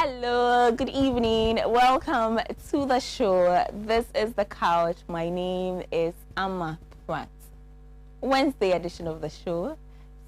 Hello, good evening. Welcome to the show. This is The Couch. My name is Maame Pratt. Wednesday edition of the show.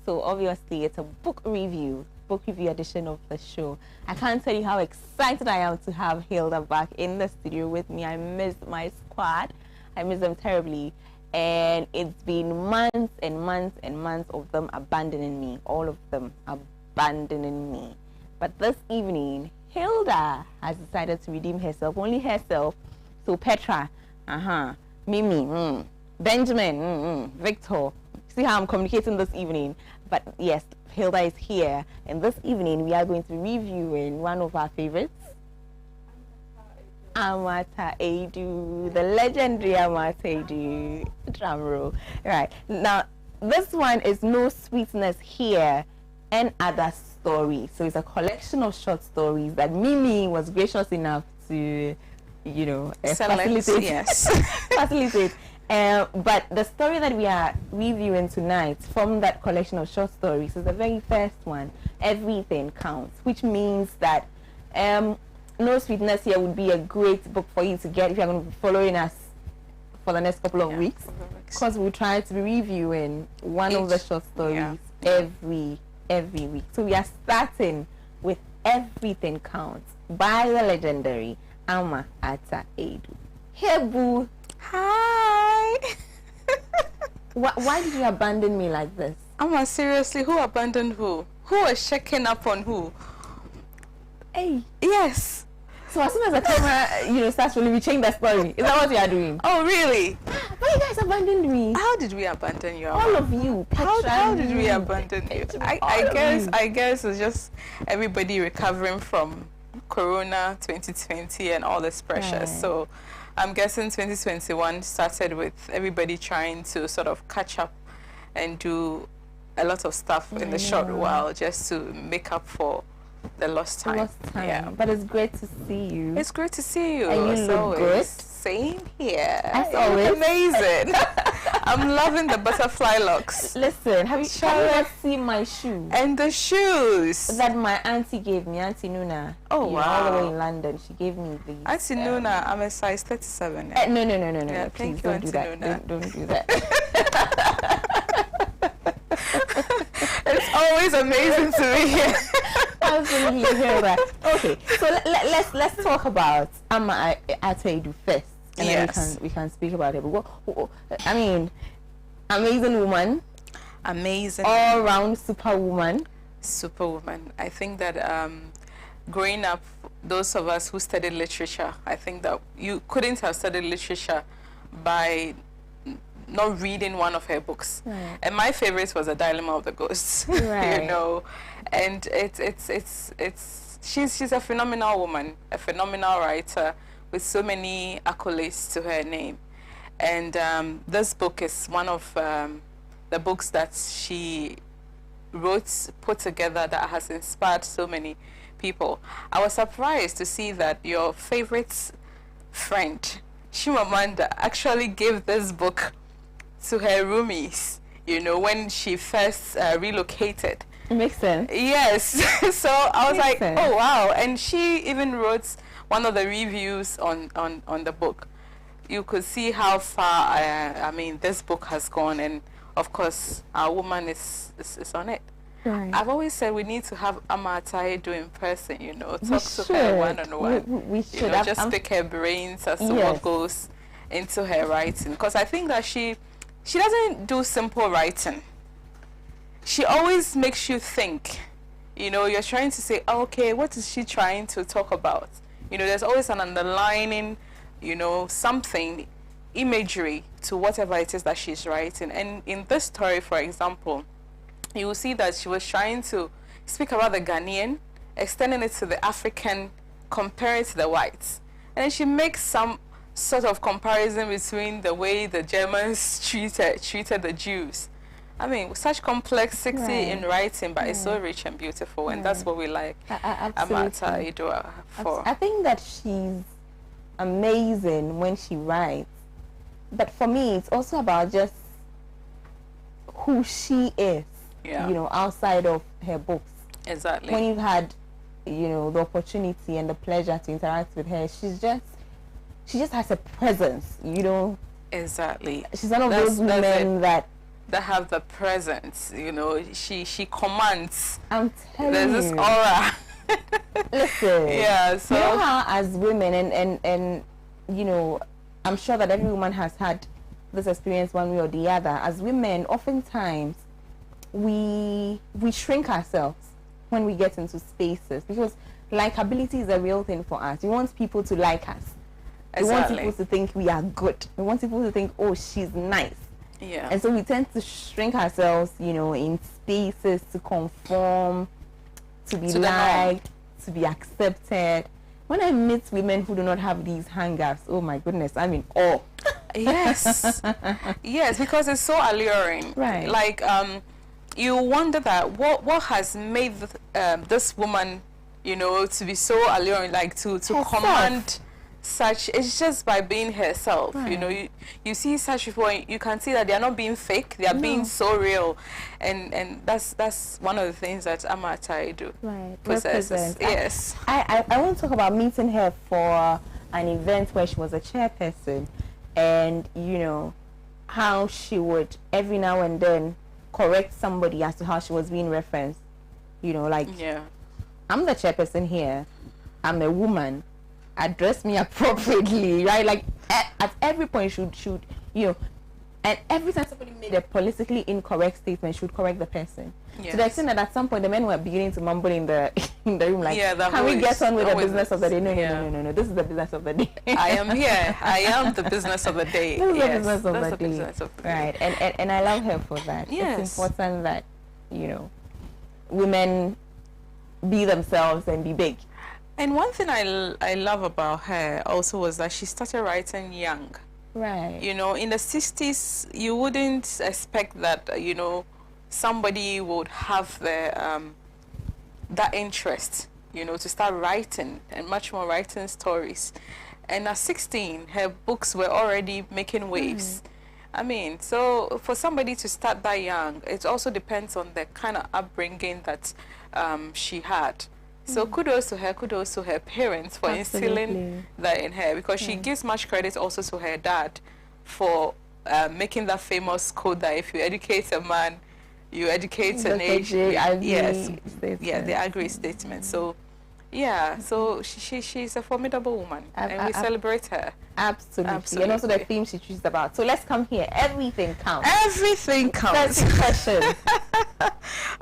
So obviously it's a book review edition of the show. I can't tell you how excited I am to have Hilda back in the studio with me. I miss my squad. I miss them terribly. And it's been months and months and months of them abandoning me. All of them abandoning me. But this evening, Hilda has decided to redeem herself, only herself. So Petra, Mimi, Benjamin, Victor. See how I'm communicating this evening? But yes, Hilda is here. And this evening, we are going to be reviewing one of our favorites. Amata Edu, the legendary Amata Edu. Drum roll. Right. Now, this one is No Sweetness Here and Other Stories. So it's a collection of short stories that Mimi was gracious enough to, facilitate. Yes. Facilitate. But the story that we are reviewing tonight from that collection of short stories is the very first one, Everything Counts, which means that No Sweetness Here would be a great book for you to get if you're going to be following us for the next couple of weeks, because we'll try to be reviewing one of the short stories every week. So we are starting with Everything Counts by the legendary Amata Edu. Hey boo. Hi. Why did you abandon me like this? Amma, seriously, who abandoned who? Who was checking up on who? Hey. Yes. So as soon as the camera, starts rolling, we change the story. Is that what you are doing? Oh, really? Why you guys abandoned me? How did we abandon you? All of you. How did we abandon you? I guess it's just everybody recovering from Corona 2020 and all this pressure. Right. So I'm guessing 2021 started with everybody trying to sort of catch up and do a lot of stuff in the short while just to make up for the lost time. Yeah, but it's great to see you. It's great to see you. And you look good. Same here. As always. Amazing. I'm loving the butterfly locks. Listen, have you seen my shoes? And the shoes that my auntie gave me, Auntie Nuna. Oh wow! All the way in London, she gave me these. Auntie Nuna, I'm a size 37. No. Yeah, please don't do that. Don't do that. It's always amazing to me here. Absolutely hear that. Okay, so let's talk about Amata Edu first, and then we can speak about it. But I mean, amazing woman, amazing, all round superwoman. I think that growing up, those of us who studied literature, I think that you couldn't have studied literature by not reading one of her books. Right. And my favorite was A Dilemma of the Ghosts. Right. And she's a phenomenal woman, a phenomenal writer with so many accolades to her name. And this book is one of the books that she put together that has inspired so many people. I was surprised to see that your favorite friend, Chimamanda, actually gave this book to her roomies, when she first relocated. Makes sense. Yes. So I was like, oh wow. And she even wrote one of the reviews on the book. You could see how far this book has gone, and of course our woman is on it. Right. I've always said we need to have Amata Edu in person, talk to her one-on-one. We should just pick her brains as to what goes into her writing, because I think that she doesn't do simple writing. She always makes you think. You're trying to say, okay, what is she trying to talk about? There's always an underlining, something, imagery to whatever it is that she's writing. And in this story, for example, you will see that she was trying to speak about the Ghanaian, extending it to the African, comparing it to the whites. And then she makes some sort of comparison between the way the Germans treated the Jews. I mean, such complexity in writing, but it's so rich and beautiful, and that's what we like Amata Edu for. I think that she's amazing when she writes, but for me, it's also about just who she is, outside of her books. Exactly. When you've had the opportunity and the pleasure to interact with her, she just has a presence, Exactly. She's one of those women that have the presence, she commands. I'm telling There's this aura. Listen. Yeah, so you know how as women and I'm sure that every woman has had this experience one way or the other. As women, oftentimes we shrink ourselves when we get into spaces, because likability is a real thing for us. We want people to like us. Exactly. We want people to think we are good. We want people to think, oh, she's nice. Yeah. And so we tend to shrink ourselves, in spaces to conform, to be liked, to be accepted. When I meet women who do not have these hang-ups, oh my goodness, I'm in awe. Yes. Yes, because it's so alluring. Right. Like, you wonder that what has made this woman, to be so alluring, like to command such. It's just by being herself. Right. You see such people, and you can see that they are not being fake. They are being so real, and that's one of the things that Amatai do. Right. Possesses. Yes. I want to talk about meeting her for an event where she was a chairperson, and how she would every now and then correct somebody as to how she was being referenced. Yeah. I'm the chairperson here. I'm a woman. Address me appropriately, right? Like at every point should and every time somebody made a politically incorrect statement, should correct the person. Yes. To the extent that at some point the men were beginning to mumble in the room, like, can we get on with the business of the day? No. This is the business of the day. I am here. I am the business of the day. This is yes, the business of that's the the day. business of the day. Right. And I love her for that. Yes. It's important that, women be themselves and be big. And one thing I love about her also was that she started writing young. Right. In the 60s, you wouldn't expect that, somebody would have the that interest, to start writing, and much more writing stories. And at 16, her books were already making waves. I mean, so for somebody to start that young, it also depends on the kind of upbringing that she had. So kudos to her parents for instilling that in her, because she gives much credit also to her dad for making that famous quote that if you educate a man, you educate a nation. Yes, the Agri statement. So, so she's a formidable woman, and we celebrate her. Absolutely. And also the theme she chooses about. So let's come here. Everything counts. Everything counts. 30 questions.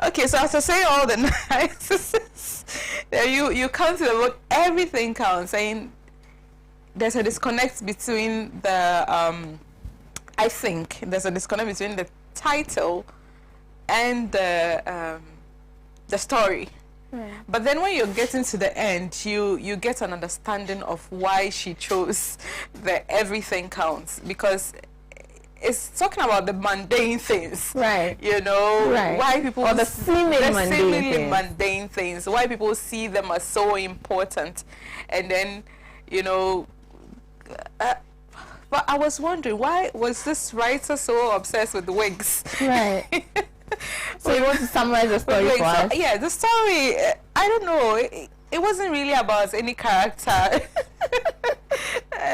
Okay, so after saying all the niceties, you come to the book, everything counts, saying there's a disconnect between the I think there's a disconnect between the title and the story. Right. But then when you're getting to the end, you get an understanding of why she chose the everything counts, because it's talking about the mundane things, right? Right. Why people, or the seemingly mundane things, why people see them as so important, and then but I was wondering, why was this writer so obsessed with the wigs? Right. So you want to summarize the story for us? Yeah, the story, I don't know, it wasn't really about any character.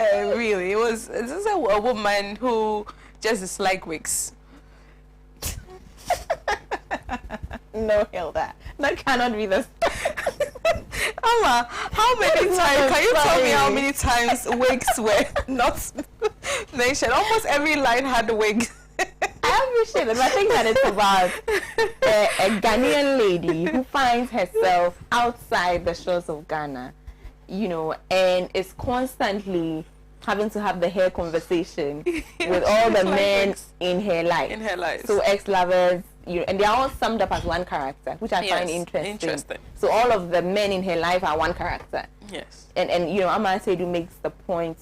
Really, it's just a woman who just dislikes wigs. No, Hilda, that cannot be the Amma, how many times, can you tell me how many times wigs were not mentioned? Almost every line had a wig. I appreciate it, but I think that it's about a Ghanaian lady who finds herself outside the shores of Ghana, and is constantly having to have the hair conversation with all the men in her life. So ex-lovers, and they are all summed up as one character, which I find interesting. So all of the men in her life are one character. Yes. And Ama Seydu makes the point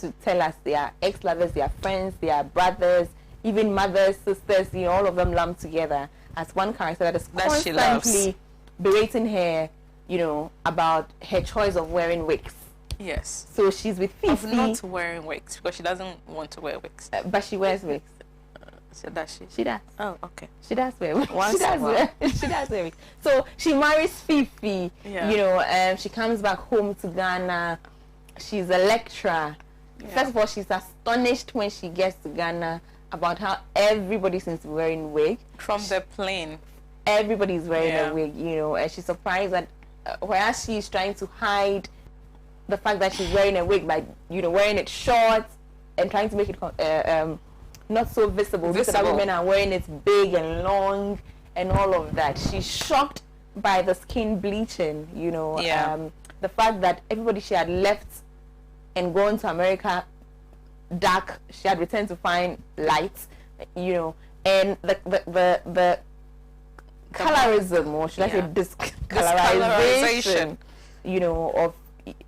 to tell us they are ex-lovers, they are friends, they are brothers, even mothers, sisters, all of them lumped together as one character that is constantly berating her, about her choice of wearing wigs. Yes. So she's with Fifi. Of not wearing wigs, because she doesn't want to wear wigs. But she wears wigs. So does she? She does. Oh, okay. She does wear wigs. Once She does in a wear. She does wear wigs. So she marries Fifi. Yeah. You know, she comes back home to Ghana. She's a lecturer. Yeah. First of all, she's astonished when she gets to Ghana about how everybody seems to be wearing wig. From the plane. Everybody's wearing Yeah. a wig, you know, and she's surprised that whereas she's trying to hide the fact that she's wearing a wig by, you know, wearing it short and trying to make it not so visible. Because other women are wearing it big and long and all of that. She's shocked by the skin bleaching, you know. Yeah. The fact that everybody she had left and gone to America dark, she had returned to find light, you know, and the colorism, or should I say discolorization, you know, of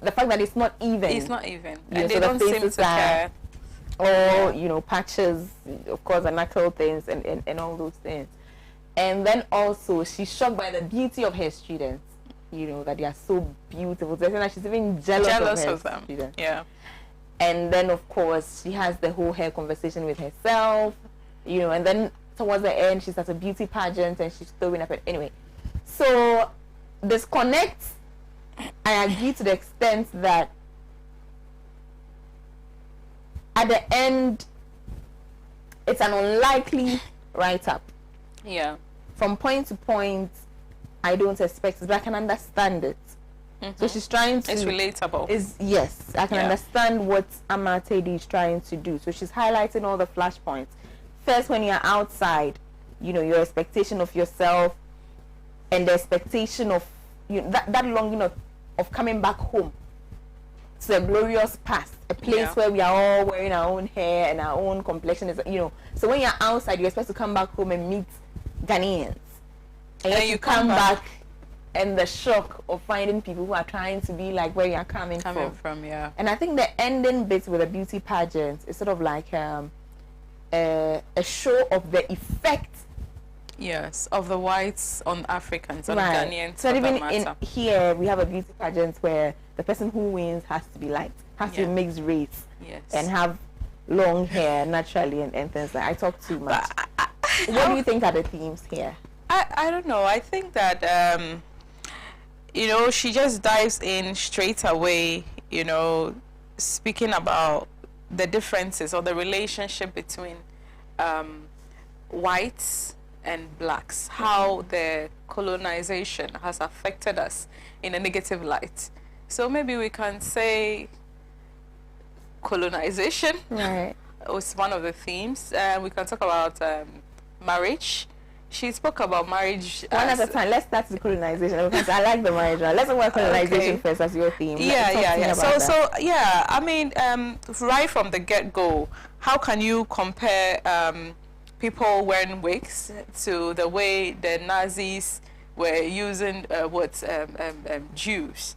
the fact that it's not even. It's not even. You know, And so they don't seem to care. Or, you know, patches, of course, and knuckle things and all those things. And then also, she's shocked by the beauty of her students, you know, that they are so beautiful. So that she's even jealous of them. Students. Yeah. And then, of course, she has the whole hair conversation with herself, you know, and then towards the end, she's at a beauty pageant and she's throwing up. Anyway, so disconnect, I agree to the extent that at the end, it's an unlikely write-up. Yeah. From point to point, I don't expect it, but I can understand it. Mm-hmm. So she's trying to... It's relatable. Yes, I can understand what Amatedi is trying to do. So she's highlighting all the flashpoints. First, when you're outside, you know, your expectation of yourself and the expectation of, you know, that longing of coming back home to a glorious past, a place where we are all wearing our own hair and our own complexion, is, you know. So when you're outside, you're supposed to come back home and meet Ghanaians. And yet you come back and the shock of finding people who are trying to be like where you're coming from. Yeah. And I think the ending bit with a beauty pageant is sort of like a show of the effect. Yes, of the whites on Africans, on Right. Ghanaians. So even in here, we have a beauty pageant where the person who wins has to be light, has to be mixed race, and have long hair naturally and things like that. I talk too much. What do you think are the themes here? I don't know. I think that, you know, she just dives in straight away, you know, speaking about the differences or the relationship between whites and blacks, how the colonization has affected us in a negative light. So maybe we can say colonization was one of the themes. We can talk about marriage. She spoke about marriage one at a time. Let's start with colonization because I like the marriage one. Let's talk about colonization first as your theme. Yeah. So yeah, I mean, right from the get-go, how can you compare people wearing wigs to the way the Nazis were using Jews?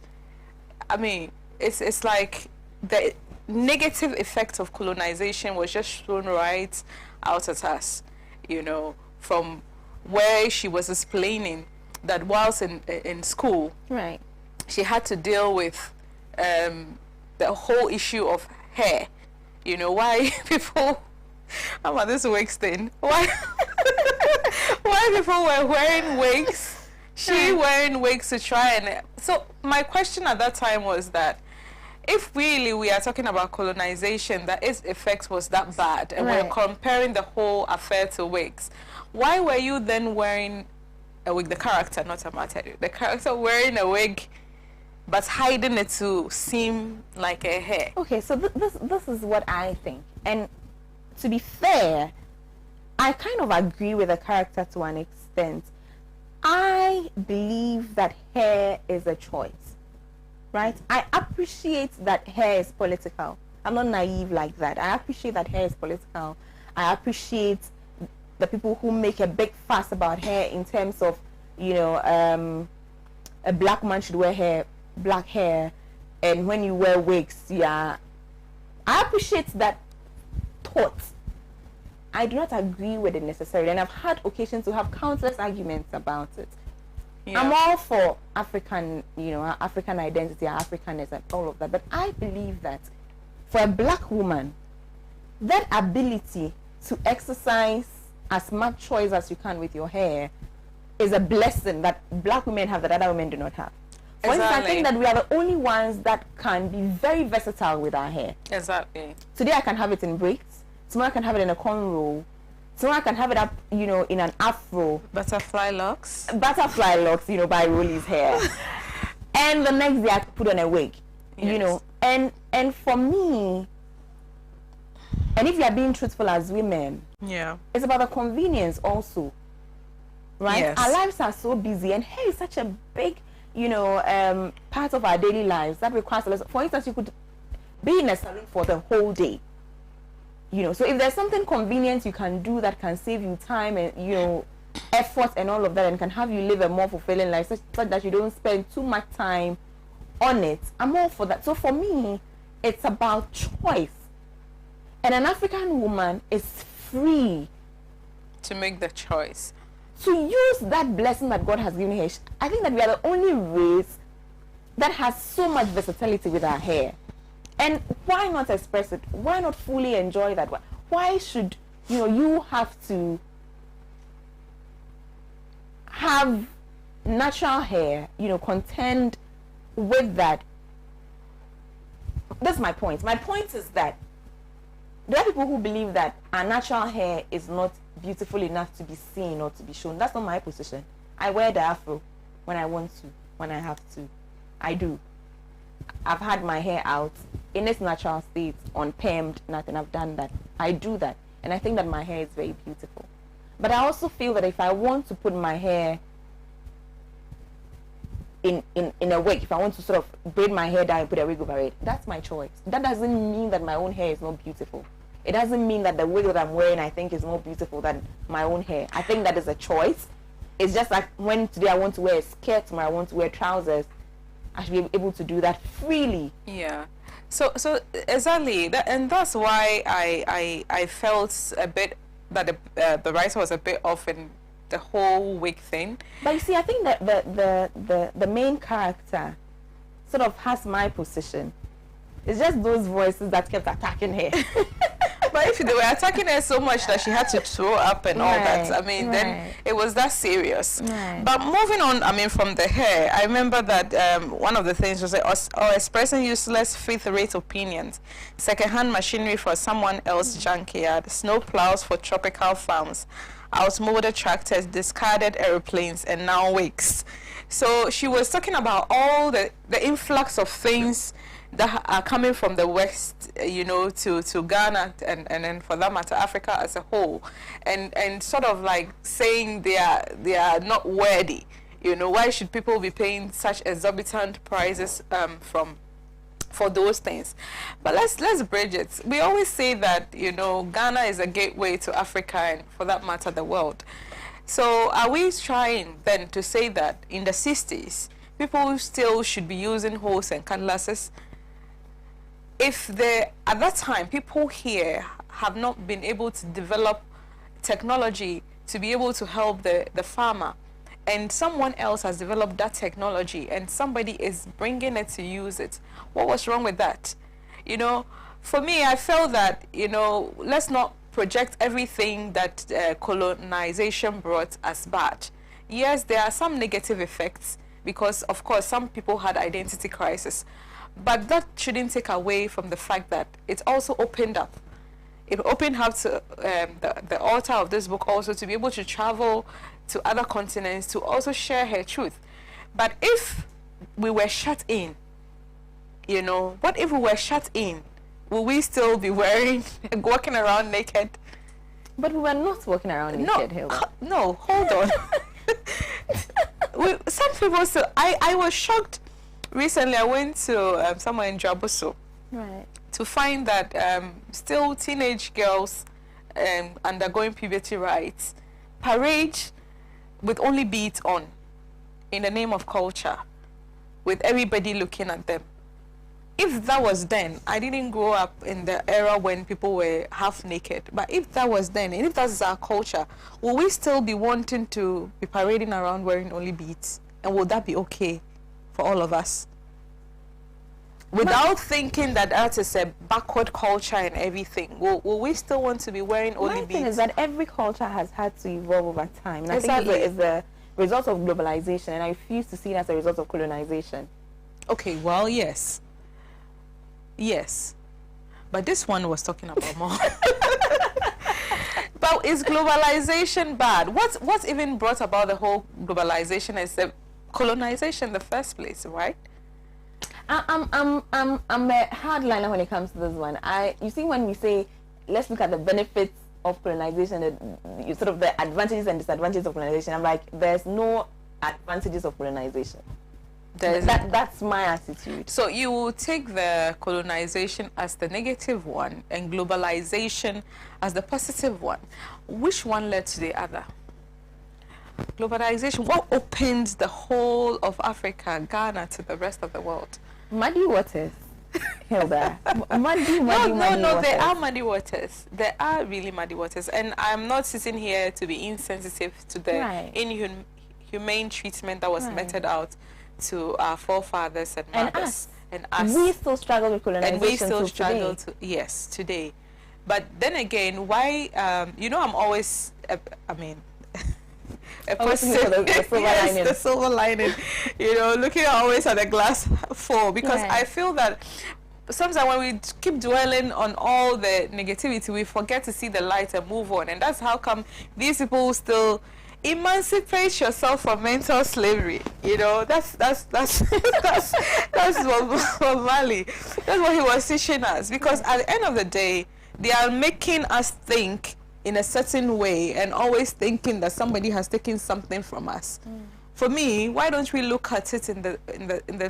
I mean, it's like the negative effect of colonization was just thrown right out at us, you know, from where she was explaining that whilst in school, she had to deal with the whole issue of hair. You know, why people, I'm at this wigs thing, why people were wearing wigs, she wearing wigs to try and, so my question at that time was that if really we are talking about colonization, that its effects was that bad, and we're comparing the whole affair to wigs, why were you then wearing a wig, the character, not Amatedi, the character wearing a wig but hiding it to seem like a hair? Okay, so this is what I think. And to be fair, I kind of agree with the character to an extent. I believe that hair is a choice, right? I appreciate that hair is political. I'm not naive like that. I appreciate that hair is political. I appreciate the people who make a big fuss about hair in terms of, you know, a black man should wear black hair, and when you wear wigs, I appreciate that thought. I do not agree with it necessarily, and I've had occasion to have countless arguments about it. I'm all for African, you know, African identity, Africanness, and all of that, but I believe that for a black woman, that ability to exercise as much choice as you can with your hair is a blessing that black women have that other women do not have. For instance, I think that we are the only ones that can be very versatile with our hair. Exactly. Today I can have it in braids. Tomorrow I can have it in a cornrow. Tomorrow I can have it up, you know, in an afro. Butterfly locks. Butterfly locks, you know, by Rolly's hair. And the next day I put on a wig, you know. And for me, and if you are being truthful as women, it's about the convenience also, right? Yes. Our lives are so busy, and hair is such a big, you know, part of our daily lives that requires a lot. For instance, you could be in a salon for the whole day, you know. So if there's something convenient you can do that can save you time and, you know, effort and all of that, and can have you live a more fulfilling life, such that you don't spend too much time on it, I'm all for that. So for me, it's about choice. And an African woman is free to make the choice, to use that blessing that God has given her. I think that we are the only race that has so much versatility with our hair. And why not express it? Why not fully enjoy that? Why should, you know, you have to have natural hair, you know, contend with that? That's my point. My point is that there are people who believe that our natural hair is not beautiful enough to be seen or to be shown. That's not my position. I wear the afro when I want to, when I have to. I do. I've had my hair out in its natural state, unpermed, nothing. I've done that. I do that. And I think that my hair is very beautiful. But I also feel that if I want to put my hair in a wig, if I want to sort of braid my hair down and put a wig over it, that's my choice. That doesn't mean that my own hair is not beautiful. It doesn't mean that the wig that I'm wearing I think is more beautiful than my own hair. I think that is a choice. It's just like when today I want to wear a skirt, tomorrow I want to wear trousers, I should be able to do that freely. Yeah. So exactly, and that's why I felt a bit that the writer was a bit off in the whole wig thing. But you see, I think that the main character sort of has my position. It's just those voices that kept attacking her. But if they were attacking her so much that she had to throw up and all that, I mean, then it was that serious. But moving on, I mean, from the hair, I remember that one of the things was expressing useless fifth-rate opinions, second-hand machinery for someone else's junkyard, snow plows for tropical farms, outmoded tractors, discarded aeroplanes, and now wigs. So she was talking about all the influx of things that are coming from the West, you know, to Ghana and then for that matter Africa as a whole, and sort of like saying they are not worthy. You know, why should people be paying such exorbitant prices for those things? But let's bridge it. We always say that, you know, Ghana is a gateway to Africa and for that matter the world. So are we trying then to say that in the 60s people still should be using hoes and cutlasses? If at that time people here have not been able to develop technology to be able to help the farmer, and someone else has developed that technology and somebody is bringing it to use it, what was wrong with that? You know, for me, I felt that, you know, let's not project everything that colonization brought as bad. Yes, there are some negative effects because, of course, some people had identity crisis. But that shouldn't take away from the fact that it's also opened up. It opened up to the author of this book also to be able to travel to other continents to also share her truth. But if we were shut in, you know, what if we were shut in? Will we still be walking around naked? But we were not walking around naked, Hilda. No, hold on. Some people still, I was shocked. Recently, I went to somewhere in Jabuso to find that still teenage girls undergoing puberty rites parade with only beads on in the name of culture, with everybody looking at them. If that was then, I didn't grow up in the era when people were half naked, but if that was then, and if that's our culture, will we still be wanting to be parading around wearing only beads? And will that be okay for all of us? without thinking that that is a backward culture and everything, will we still want to be wearing only My beads? thing is that every culture has had to evolve over time. And Exactly. I think it's a result of globalization, and I refuse to see it as a result of colonization. Okay, well, yes. Yes. But this one was talking about more. But is globalization bad? What's even brought about the whole globalization is the colonization in the first place, right? I'm a hardliner when it comes to this one. You see, when we say let's look at the benefits of colonization, sort of the advantages and disadvantages of colonization, I'm like, there's no advantages of colonization. That's my attitude. So you will take the colonization as the negative one and globalization as the positive one. Which one led to the other? Globalization, what opened the whole of Africa, Ghana, to the rest of the world? Muddy waters, Hilda. Muddy No, waters. there are muddy waters. There are really muddy waters. And I'm not sitting here to be insensitive to the inhumane treatment that was meted out to our forefathers and mothers. And us. We still struggle with colonization. And we still struggle today. But then again, why, I'm always, a person, the silver lining, looking always at the glass full, because I feel that sometimes when we keep dwelling on all the negativity, we forget to see the light and move on. And that's how come these people still emancipate yourself from mental slavery. That's what Mali. That's what he was teaching us. Because at the end of the day, they are making us think in a certain way and always thinking that somebody has taken something from us. For me, why don't we look at it in the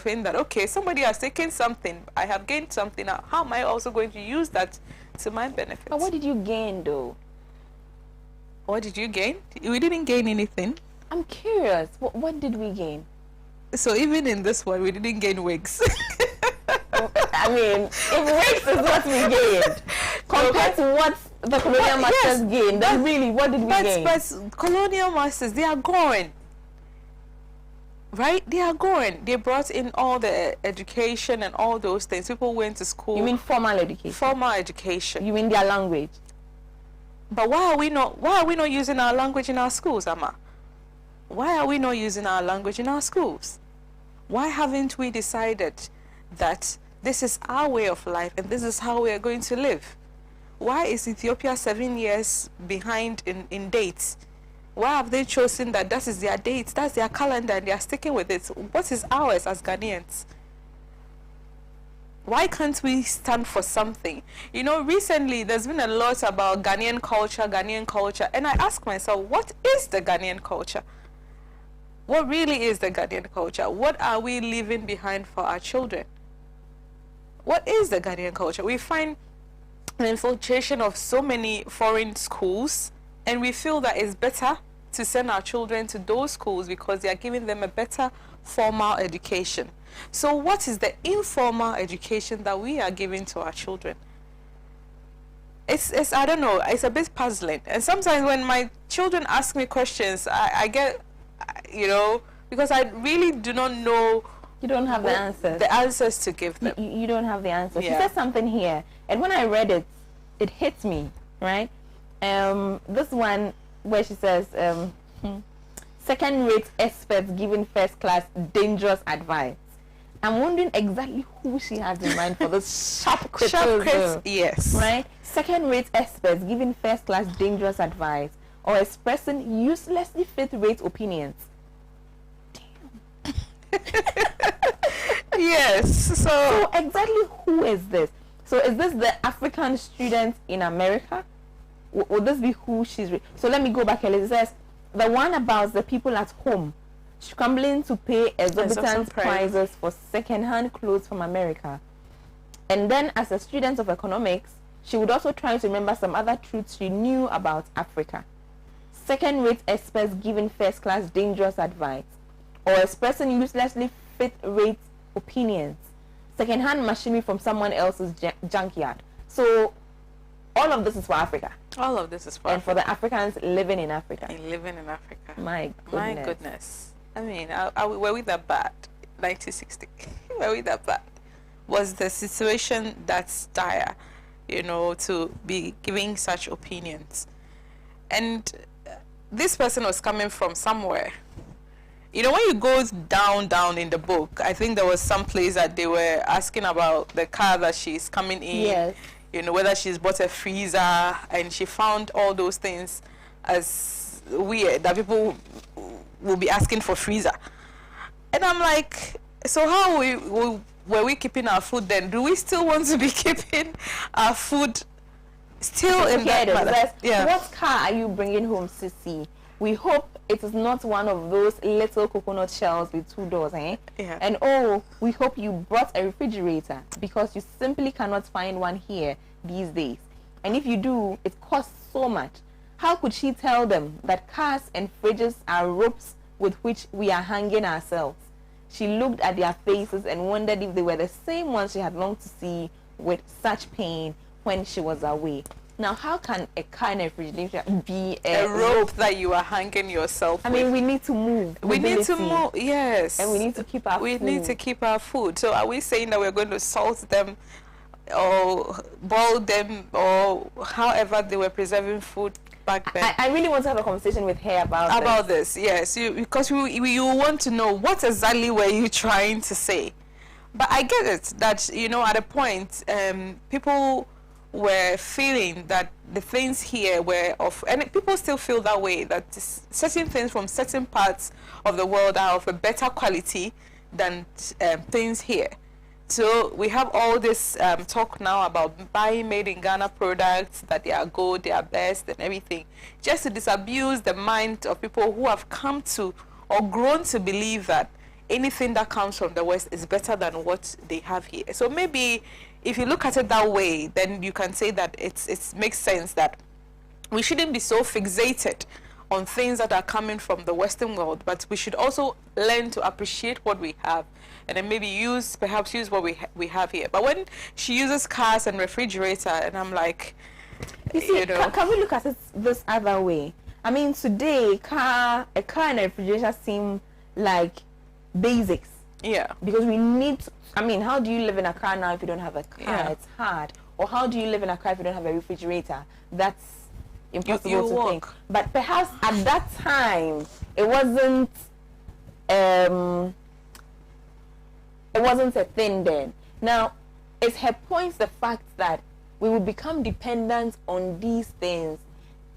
thing that, okay, somebody has taken something, I have gained something. Now, how am I also going to use that to my benefit? But what did you gain, though? What did you gain? We didn't gain anything. I'm curious. What did we gain? So even in this one, we didn't gain wigs. I mean, if wigs is what we gained, compared to what the colonial masters gained, then really, what did we gain? But colonial masters, they are gone. Right? They are gone. They brought in all the education and all those things. People went to school. You mean formal education? Formal education. You mean their language? But why are we not using our language in our schools, Amma? Why are we not using our language in our schools? Why haven't we decided that this is our way of life and this is how we are going to live? Why is Ethiopia 7 years behind in dates? Why have they chosen that is their dates, that's their calendar, and they are sticking with it? What is ours as Ghanaians? Why can't we stand for something? Recently there's been a lot about Ghanaian culture, and I ask myself, what is the Ghanaian culture? What really is the Ghanaian culture? What are we leaving behind for our children? What is the Ghanaian culture? We find an infiltration of so many foreign schools, and we feel that it's better to send our children to those schools because they are giving them a better formal education. So what is the informal education that we are giving to our children? It's I don't know, it's a bit puzzling. And sometimes when my children ask me questions, I get, because I really do not know. You don't have the answers. The answers to give them. You don't have the answers. Yeah. She said something here, and when I read it, it hit me, right? This one where she says, second-rate experts giving first-class dangerous advice. I'm wondering exactly who she has in mind for this sharp criticism. Yes. Right? Second-rate experts giving first-class dangerous advice or expressing uselessly fifth-rate opinions. Yes. So exactly who is this? So is this the African student in America? Would this be who she's... So let me go back a little. It says, the one about the people at home scrambling to pay exorbitant prices for second-hand clothes from America. And then as a student of economics, she would also try to remember some other truths she knew about Africa. Second-rate experts giving first-class dangerous advice or expressing uselessly fifth-rate opinions. Second-hand machinery from someone else's junkyard. So all of this is for Africa. All of this is for and for the Africans living in Africa. Living in Africa. My goodness. I mean, were we that bad? 1960. Were we that bad? was the situation that's dire, you know, to be giving such opinions? And this person was coming from somewhere. You know, when you go down in the book, I think there was some place that they were asking about the car that she's coming in. Yes. You know, whether she's bought a freezer, and she found all those things as weird, that people will be asking for freezer. And I'm like, so how were we keeping our food then? Do we still want to be keeping our food still in that manner? Yeah. What car are you bringing home, Sissy? We hope it is not one of those little coconut shells with 2 doors, eh? Yeah. And oh, we hope you brought a refrigerator, because you simply cannot find one here these days. And if you do, it costs so much. How could she tell them that cars and fridges are ropes with which we are hanging ourselves? She looked at their faces and wondered if they were the same ones she had longed to see with such pain when she was away. Now, how can a car and a refrigerator be a rope that you are hanging yourself with? I mean, we need to move. We need to move, yes. And we need to keep our food. We need to keep our food. So are we saying that we're going to salt them or boil them, or however they were preserving food back then? I really want to have a conversation with her about this. Yes, because you want to know what exactly were you trying to say. But I get it that, you know, at a point, people were feeling that the things here were of, and people still feel that way, that certain things from certain parts of the world are of a better quality than things here. So we have all this talk now about buying made in Ghana products, that they are good, they are best and everything, just to disabuse the mind of people who have come to or grown to believe that anything that comes from the West is better than what they have here. So maybe if you look at it that way, then you can say that it makes sense that we shouldn't be so fixated on things that are coming from the Western world, but we should also learn to appreciate what we have, and then maybe perhaps use what we have here. But when she uses cars and refrigerator, and I'm like, you see, can we look at it this other way? I mean, today, a car and a refrigerator seem like basics. Yeah. Because we need, I mean, how do you live in a car now if you don't have a car? Yeah. It's hard. Or how do you live in a car if you don't have a refrigerator? That's impossible to think. But perhaps at that time, it wasn't a thing then. Now, is her point the fact that we will become dependent on these things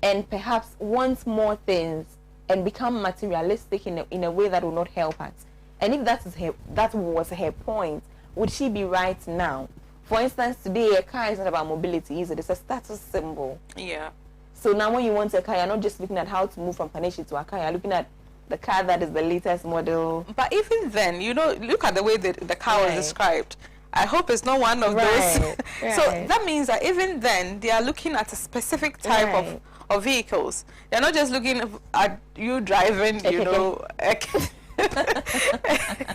and perhaps want more things and become materialistic in a way that will not help us? And if that was her point, would she be right now? For instance, today a car is not about mobility, is it? It's a status symbol. Yeah. So now when you want a car, you're not just looking at how to move from Kaneshi to a car, you're looking at the car that is the latest model. But even then, you know, look at the way the car was described. I hope it's not one of those. So that means that even then, they are looking at a specific type of vehicles. They're not just looking at you driving, you know,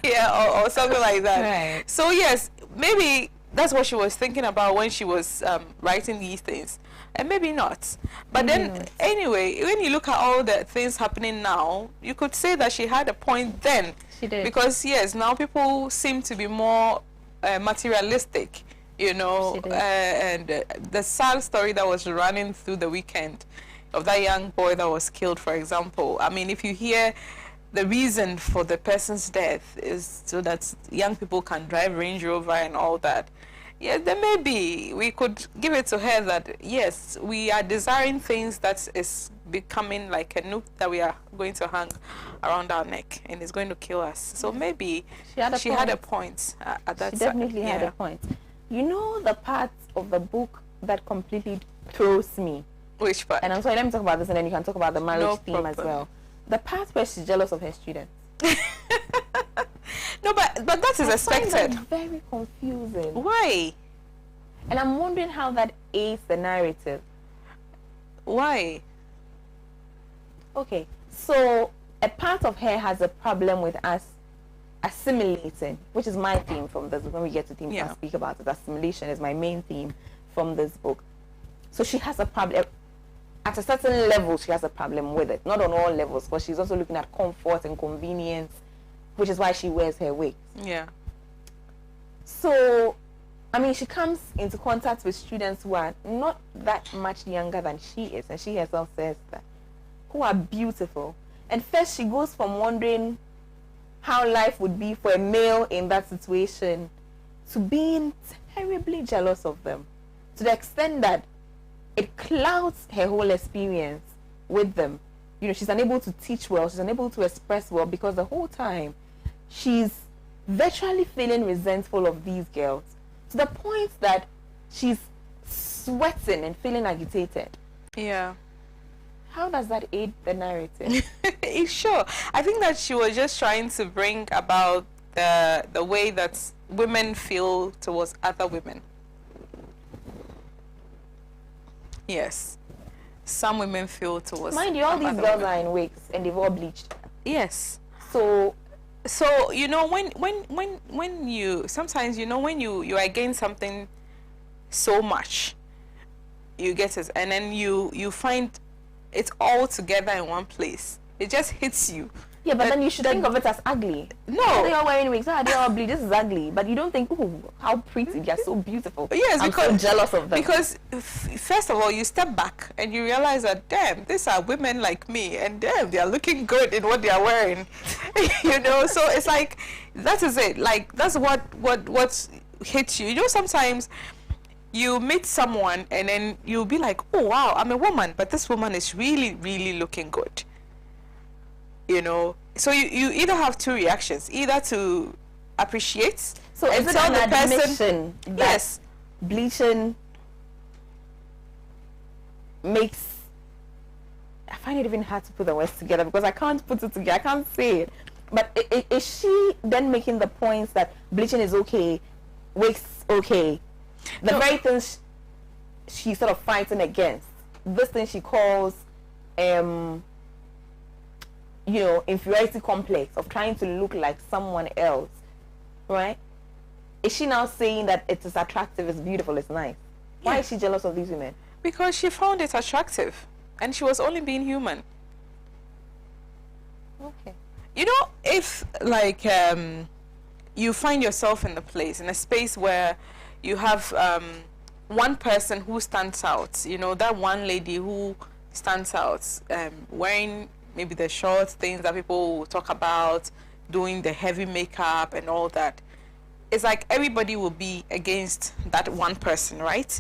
yeah, or something like that. Right. So yes, maybe that's what she was thinking about when she was writing these things, and maybe not. But then anyway, when you look at all the things happening now, you could say that she had a point then. She did. Because yes, now people seem to be more materialistic, you know, and the sad story that was running through the weekend of that young boy that was killed, for example. I mean, if you hear the reason for the person's death is so that young people can drive Range Rover and all that, yeah, then maybe we could give it to her that, yes, we are desiring things that is becoming like a noose that we are going to hang around our neck and is going to kill us. So maybe she had a point at that time. She definitely had a point. You know the part of the book that completely throws me? Which part? And I'm sorry, let me talk about this and then you can talk about the marriage theme as well. The part where she's jealous of her students. No, but that is expected. I find that very confusing. Why? And I'm wondering how that aids the narrative. Why? Okay, so a part of her has a problem with us assimilating, which is my theme from this. When we get to themes, I'll speak about it. Assimilation is my main theme from this book. So she has a problem. At a certain level, she has a problem with it. Not on all levels, but she's also looking at comfort and convenience, which is why she wears her wigs. Yeah. So I mean, she comes into contact with students who are not that much younger than she is, and she herself says that, who are beautiful. And first she goes from wondering how life would be for a male in that situation to being terribly jealous of them, to the extent that it clouds her whole experience with them. You know, she's unable to teach well, she's unable to express well, because the whole time she's virtually feeling resentful of these girls, to the point that she's sweating and feeling agitated. Yeah. How does that aid the narrative? Sure. I think that she was just trying to bring about the way that women feel towards other women. Yes. Some women feel towards. Mind you, all these girls women are in wigs and they've all bleached. Yes. So you know, when you sometimes, you know, when you're against something so much, you get it, and then you find it's all together in one place. It just hits you. yeah, but then you should think of it as ugly. No. Why are they all wearing wigs? Why are they all bleached? This is ugly. But you don't think, oh, how pretty, they're so beautiful. Yes, I'm because so jealous of them. Because first of all, you step back and you realize that, damn, these are women like me, and damn, they are looking good in what they are wearing. You know, so it's like, that is it. Like, that's what hits you. You know, sometimes you meet someone and then you'll be like, oh wow, I'm a woman, but this woman is really, really looking good. You know, so you either have two reactions, either to appreciate, so and is it tell an the person, admission that yes, bleaching makes, I find it even hard to put the words together because I can't put it together, I can't say it. But is she then making the points that bleaching is okay, wigs okay, the No. very things she's sort of fighting against, this thing she calls you know, inferiority complex of trying to look like someone else, right? Is she now saying that it is attractive, it's beautiful, it's nice? Why is she jealous of these women? because she found it attractive, and she was only being human. Okay. You know, if like you find yourself in a space where you have one person who stands out, you know, that one lady who stands out, wearing maybe the short things that people will talk about, doing the heavy makeup and all that. It's like everybody will be against that one person, right?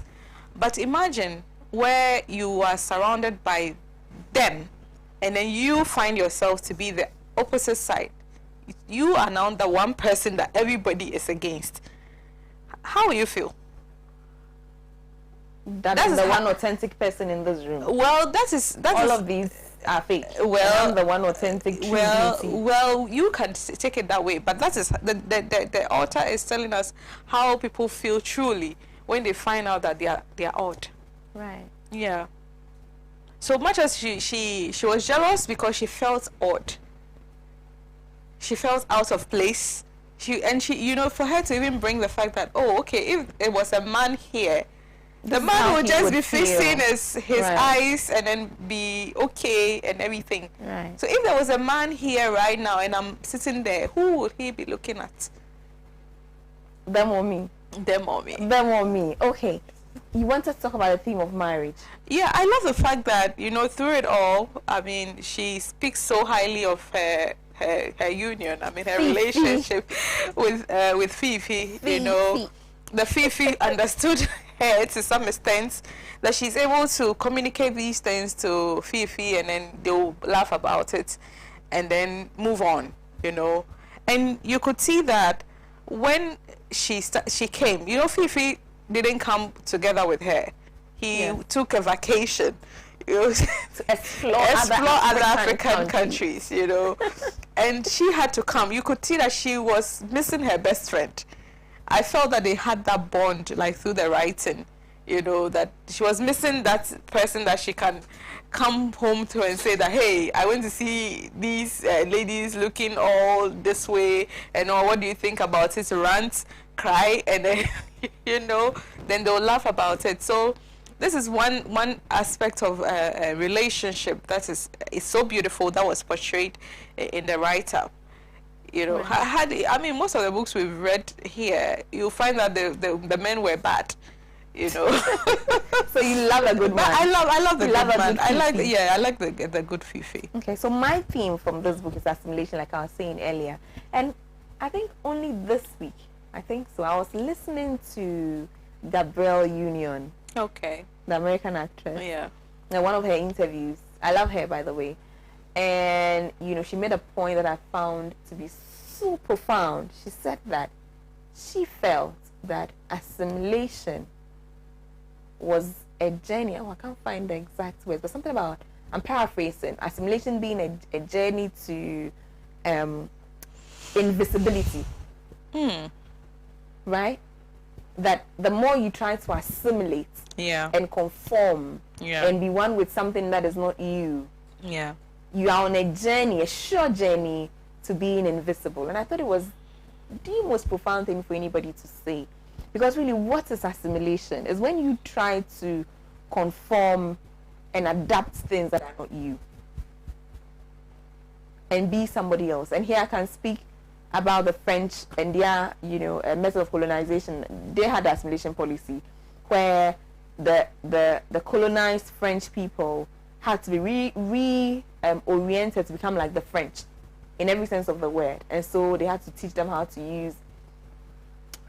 But imagine where you are surrounded by them, and then you find yourself to be the opposite side. You are now the one person that everybody is against. How will you feel? That's the one authentic person in this room. Well, that All is of these are fake. Well, I'm the one authentic. True beauty. well, you can take it that way, but that is the author is telling us how people feel truly when they find out that they are odd. Right. Yeah. So much as she was jealous because she felt odd. She felt out of place. She you know, for her to even bring the fact that, oh, okay, if it was a man here, the man would just be fixing his Right. eyes and then be okay and everything. Right. So if there was a man here right now and I'm sitting there, who would he be looking at? Them or me? Them or me? Them or me? Okay. You wanted to talk about the theme of marriage. Yeah, I love the fact that, you know, through it all, I mean, she speaks so highly of her union. I mean, her Fifi. relationship with Fifi. You know, the Fifi understood her to some extent, that she's able to communicate these things to Fifi, and then they'll laugh about it and then move on, you know. And you could see that when she came, you know, Fifi didn't come together with her. He took a vacation, you know, To explore other African countries, you know. And she had to come. You could see that she was missing her best friend. I felt that they had that bond, like, through the writing, you know, that she was missing that person that she can come home to and say that, hey, I went to see these ladies looking all this way, and all, what do you think about it? Rant, cry, and then, you know, then they'll laugh about it. So this is one aspect of a relationship that is so beautiful, that was portrayed in the writer. You know, I mean, most of the books we've read here, you'll find that the men were bad. You know, so you love a good man. I love the good man. I like the the good fifi. Okay, so my theme from this book is assimilation, like I was saying earlier, and I think only this week, I think so, I was listening to Gabrielle Union. Okay. The American actress. Yeah. And one of her interviews, I love her, by the way, and you know, she made a point that I found to be so profound. She said that she felt that assimilation was a journey. Oh, I can't find the exact words, but something about, I'm paraphrasing, assimilation being a journey to invisibility. Right? That the more you try to assimilate and conform and be one with something that is not you, you are on a journey, a sure journey to being invisible. And I thought it was the most profound thing for anybody to say. Because really, what is assimilation? Is when you try to conform and adapt things that are not you and be somebody else. And here I can speak about the French and their, you know, method of colonization. They had the assimilation policy where the colonized French people had to be oriented to become like the French in every sense of the word. And so they had to teach them how to use,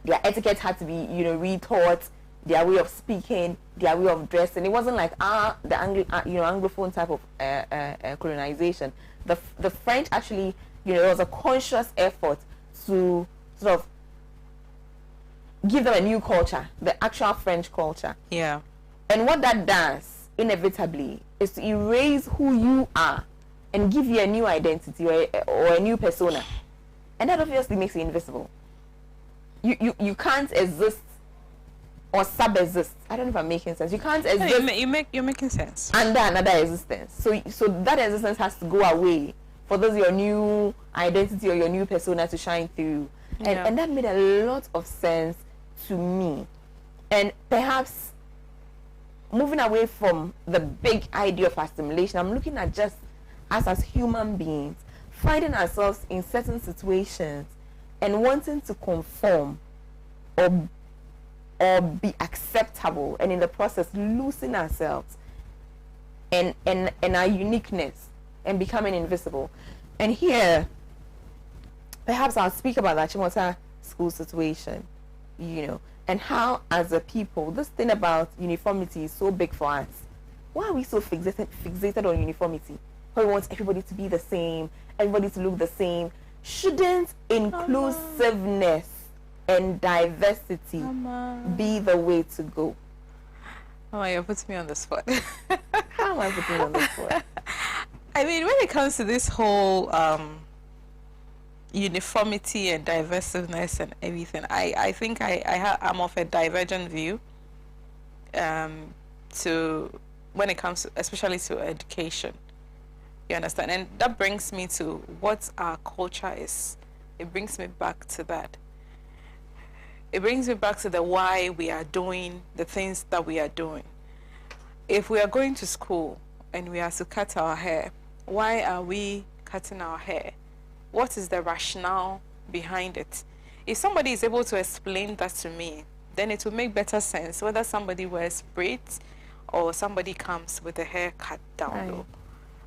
their etiquette had to be, you know, retaught, their way of speaking, their way of dressing. It wasn't like the Anglophone type of colonization. The French actually, you know, it was a conscious effort to sort of give them a new culture, the actual French culture. Yeah. And what that does, inevitably, is to erase who you are and give you a new identity or a new persona. And that obviously makes you invisible. You can't exist or sub-exist. I don't know if I'm making sense. You can't exist. You're making sense. Under another existence. So that existence has to go away for those your new identity or your new persona to shine through. And that made a lot of sense to me. And perhaps moving away from the big idea of assimilation, I'm looking at just us as human beings, finding ourselves in certain situations and wanting to conform or be acceptable, and in the process losing ourselves and our uniqueness and becoming invisible. And here, perhaps I'll speak about the Chimota school situation, you know, and how as a people, this thing about uniformity is so big for us. Why are we so fixated on uniformity? Why we want everybody to be the same, everybody to look the same? Shouldn't inclusiveness and diversity be the way to go? Oh, you're putting me on the spot. How am I putting you on the spot? I mean, when it comes to this whole uniformity and diversiveness and everything, I think I'm of a divergent view to when it comes to, especially to education. You understand? And that brings me to what our culture is. It brings me back to that. It brings me back to the why we are doing the things that we are doing. If we are going to school and we are to cut our hair, why are we cutting our hair? What is the rationale behind it? If somebody is able to explain that to me, then it will make better sense whether somebody wears braids or somebody comes with the hair cut down low.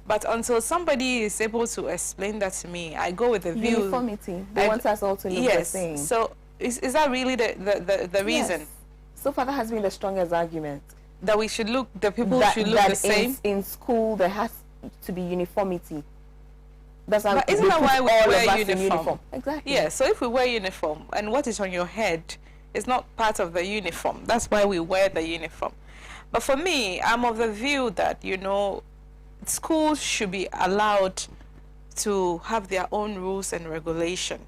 But until somebody is able to explain that to me, I go with the view. Uniformity. They want us all to look the same. So is that really the reason? Yes. So far, that has been the strongest argument. That we should look, the people should look the same? In school, there has to be uniformity. That's how. But isn't that why we wear uniform? Exactly. Yeah, so if we wear uniform, and what is on your head is not part of the uniform, that's why we wear the uniform. But for me, I'm of the view that, you know, schools should be allowed to have their own rules and regulation.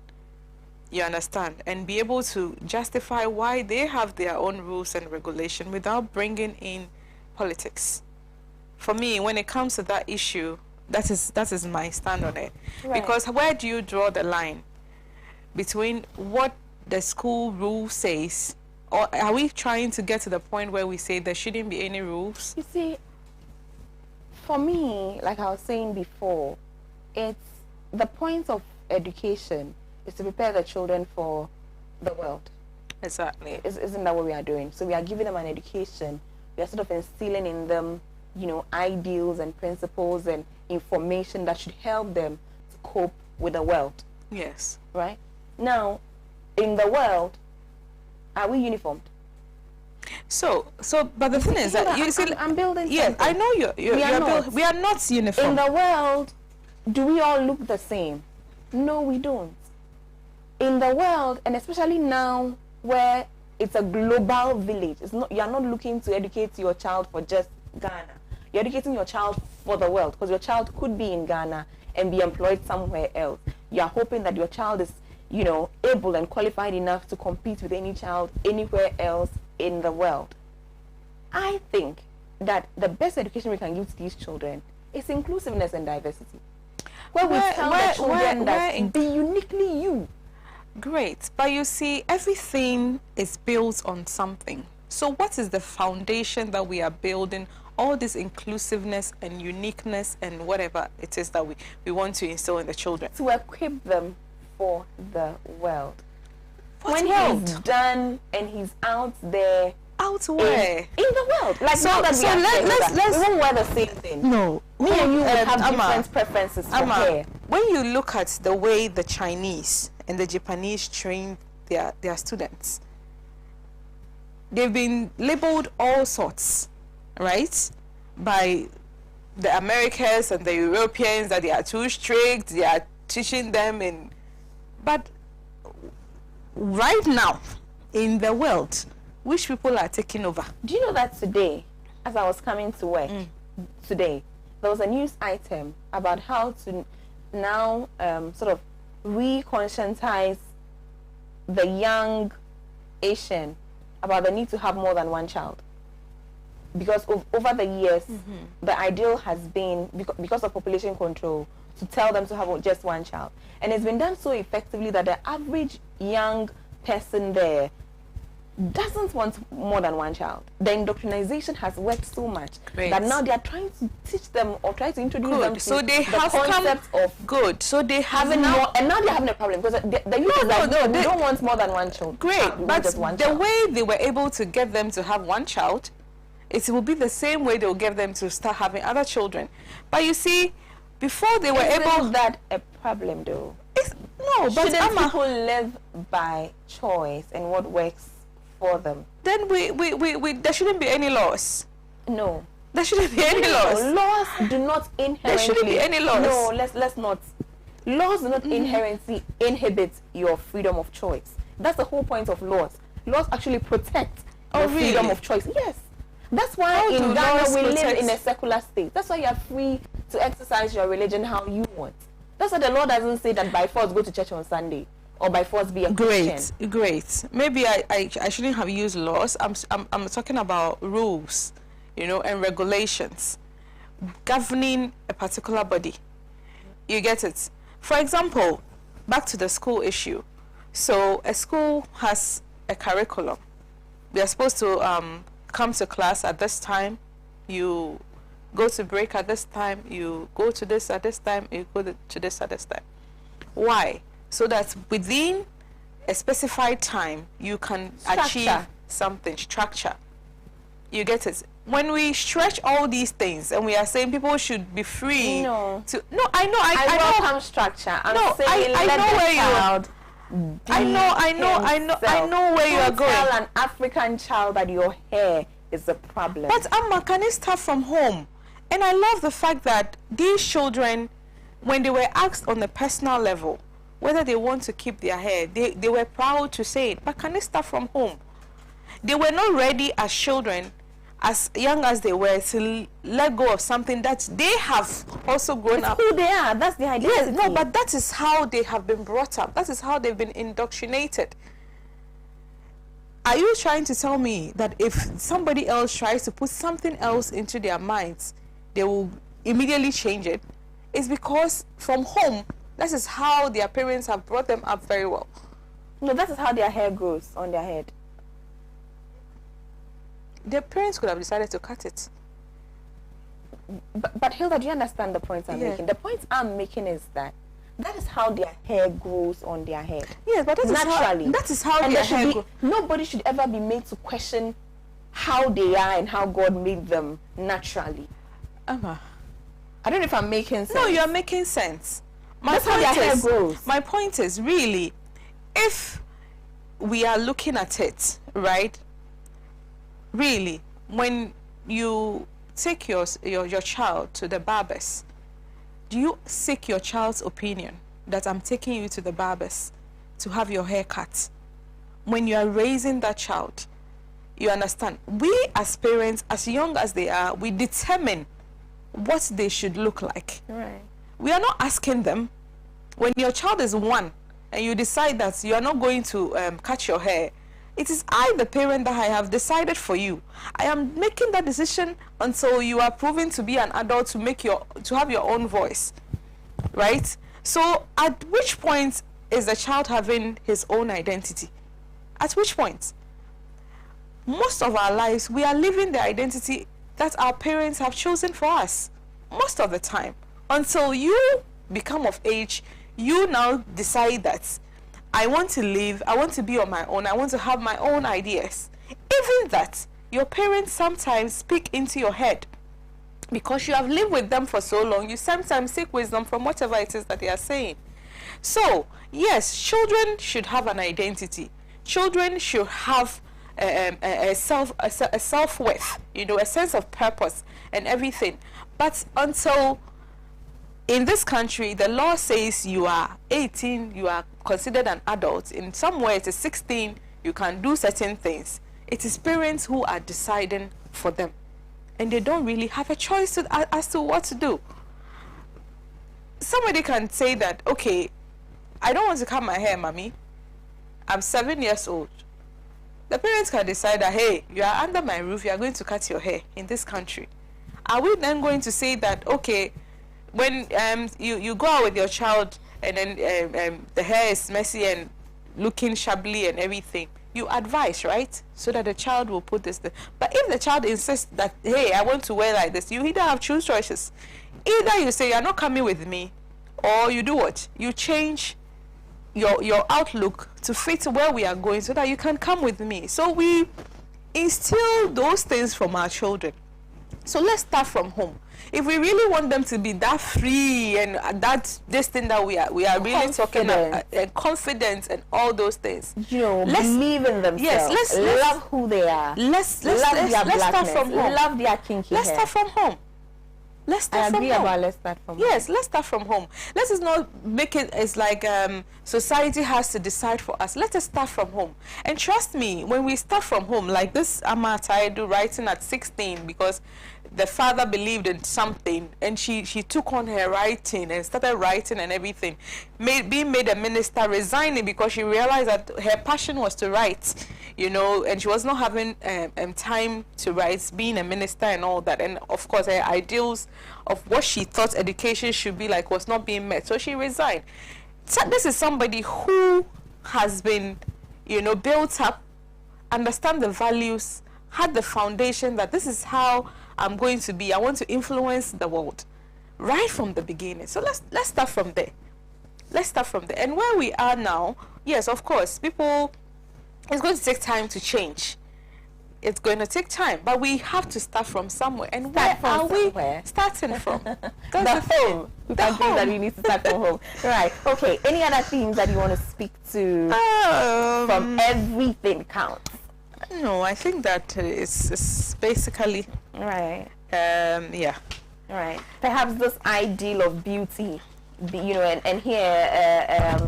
You understand? And be able to justify why they have their own rules and regulation without bringing in politics. For me, when it comes to that issue, that is my stand on it. Right. Because where do you draw the line between what the school rule says, or are we trying to get to the point where we say there shouldn't be any rules? You see, for me, like I was saying before, it's the point of education is to prepare the children for the world. Exactly. Isn't that what we are doing? So we are giving them an education. We are sort of instilling in them, ideals and principles and information that should help them to cope with the world. Yes. Right? Now, in the world, are we uniformed? So, but the thing is that you see, I'm building. Yes, something. I know we are not uniform. In the world, do we all look the same? No, we don't. In the world, and especially now where it's a global village, you're not looking to educate your child for just Ghana. You're educating your child for the world, because your child could be in Ghana and be employed somewhere else. You're hoping that your child is, able and qualified enough to compete with any child anywhere else in the world. I think that the best education we can give to these children is inclusiveness and diversity. Where we tell the children that be uniquely you. Great, but you see, everything is built on something. So what is the foundation that we are building all this inclusiveness and uniqueness and whatever it is that we want to instill in the children? To equip them for the world. What when world? He's done and he's out there. Out where? In the world. Like, let's we won't wear the same thing. No. Me and you will have different preferences for hair. When you look at the way the Chinese and the Japanese train their students, they've been labeled all sorts, right? By the Americans and the Europeans, that they are too strict, they are teaching them but right now in the world, which people are taking over? Do you know that today, as I was coming to work today, there was a news item about how to now sort of re-conscientize the young Asian about the need to have more than one child. Because over the years, the ideal has been, because of population control, to tell them to have just one child. And it's been done so effectively that the average young person there doesn't want more than one child. The indoctrination has worked so much that now they are trying to teach them or try to introduce them to the concept of good. So they have having more, and now they're having a problem because the youth is like, no, they don't want more than one child. Great, but the way they were able to get them to have one child, it will be the same way they'll get them to start having other children. But you see, before they were able... Is that a problem though? No, but shouldn't people live by choice and what works for them? Then there shouldn't be any laws. No. There shouldn't be any laws. Laws do not inherently... There shouldn't be any laws. No, let's not. Laws do not inherently inhibit your freedom of choice. That's the whole point of laws. Laws actually protect your freedom of choice. Yes. That's why in Ghana we live in a secular state. That's why you are free to exercise your religion how you want. That's why the law doesn't say that by force go to church on Sunday or by force be a Christian. Great. Maybe I shouldn't have used laws. I'm talking about rules, and regulations governing a particular body. You get it? For example, back to the school issue. So a school has a curriculum. We are supposed to come to class at this time, you go to break at this time, you go to this at this time, you go to this at this time. Why? So that within a specified time you can achieve something. Structure. You get it? When we stretch all these things and we are saying people should be free I welcome structure. I know where you are going. Tell an African child that your hair is a problem. But Amma, can it start from home? And I love the fact that these children, when they were asked on a personal level whether they want to keep their hair, they were proud to say it. But can it start from home? They were not ready as children, as young as they were, to let go of something that they have also grown up. Who they are, that's the idea. Yes, no, but that is how they have been brought up. That is how they've been indoctrinated. Are you trying to tell me that if somebody else tries to put something else into their minds, they will immediately change it? It's because from home, that is how their parents have brought them up very well. No, that is how their hair grows on their head. Their parents could have decided to cut it. But Hilda, do you understand the point I'm making? The point I'm making is that that is how their hair grows on their head. Yes, but naturally. That is how and their hair grows. Nobody should ever be made to question how they are and how God made them naturally. Emma, I don't know if I'm making sense. No, you are making sense. That's how their hair grows. My point is really, if we are looking at it, right? Really, when you take your child to the barbers, do you seek your child's opinion that I'm taking you to the barbers to have your hair cut? When you are raising that child, you understand? We as parents, as young as they are, we determine what they should look like. Right. We are not asking them. When your child is 1 and you decide that you are not going to cut your hair, it is I, the parent, that I have decided for you. I am making that decision until you are proven to be an adult to have your own voice, right? So at which point is the child having his own identity? At which point? Most of our lives, we are living the identity that our parents have chosen for us. Most of the time. Until you become of age, you now decide that I want to live, I want to be on my own, I want to have my own ideas. Even that, your parents sometimes speak into your head. Because you have lived with them for so long, you sometimes seek wisdom from whatever it is that they are saying. So, yes, children should have an identity. Children should have a self-worth, you know, a sense of purpose and everything. But until in this country, the law says you are 18, you are considered an adult. In somewhere it is 16, you can do certain things. It is parents who are deciding for them. And they don't really have a choice as to what to do. Somebody can say that, okay, I don't want to cut my hair, mommy. I'm 7 years old. The parents can decide that, hey, you are under my roof, you are going to cut your hair in this country. Are we then going to say that, okay, when you go out with your child and then the hair is messy and looking shabbily and everything, you advise, right? So that the child will put this there. But if the child insists that, hey, I want to wear like this, you either have two choices. Either you say you're not coming with me, or you do what? You change your outlook to fit where we are going so that you can come with me. So we instill those things from our children. So let's start from home. If we really want them to be that free and this thing that we are really talking about, confidence and all those things, you know, believe in themselves. Yes, let's love who they are. Let's start from home. Love their kinky hair. Start from home. Let's start from home. Let's start from home. Yes, let's start from home. Let us not make it as like society has to decide for us. Let us start from home. And trust me, when we start from home, like this Untitled writing at 16, because the father believed in something and she took on her writing and started writing and everything, being made a minister, resigning because she realized that her passion was to write, you know, and she was not having time to write, being a minister and all that. And of course her ideals of what she thought education should be like was not being met, so she resigned. So this is somebody who has been, you know, built up, understand the values, had the foundation that this is how I'm going to be. I want to influence the world right from the beginning. So let's start from there. Let's start from there. And where we are now, yes, of course, people, it's going to take time to change. It's going to take time, but we have to start from somewhere. And where are we starting from? The home. The home that we need to start from home. Right. Okay. Any other themes that you want to speak to from everything counts? No, I think that it's basically right. Yeah. Right. Perhaps this ideal of beauty, you know, and here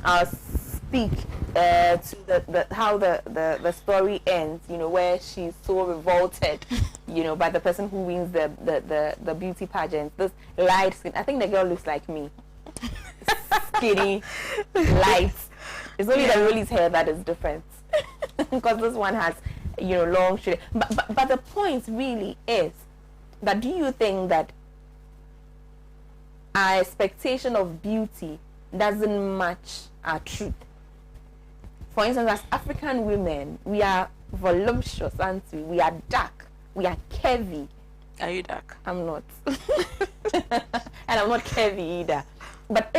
I'll speak to how the story ends. You know, where she's so revolted, you know, by the person who wins the beauty pageant. This light skin. I think the girl looks like me. Skinny, light. It's only the Rolly's hair that is different. Because this one has, you know, long straight. But the point really is that, do you think that our expectation of beauty doesn't match our truth? For instance, as African women, we are voluptuous, aren't we? We are dark. We are curvy. Are you dark? I'm not. And I'm not curvy either. But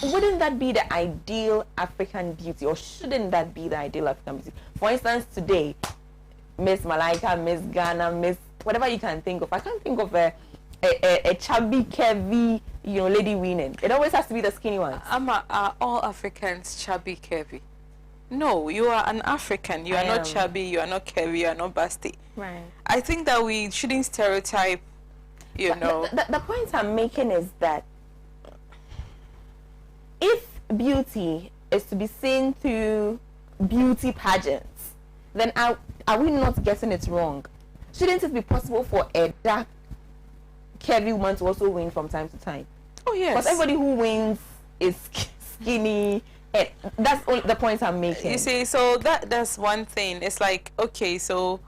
wouldn't that be the ideal African beauty, or shouldn't that be the ideal African beauty? For instance, today, Miss Malaika, Miss Ghana, Miss whatever you can think of. I can't think of a chubby, curvy, lady winning. It always has to be the skinny ones. Are all Africans chubby, curvy? No, you are an African. You are not chubby, you are not curvy, you are not busty. Right. I think that we shouldn't stereotype, The point I'm making is that if beauty is to be seen through beauty pageants, then are we not getting it wrong? Shouldn't it be possible for a dark, curvy woman to also win from time to time? Oh, yes. Because everybody who wins is skinny. That's the point I'm making. You see, so that's one thing. It's like, okay, so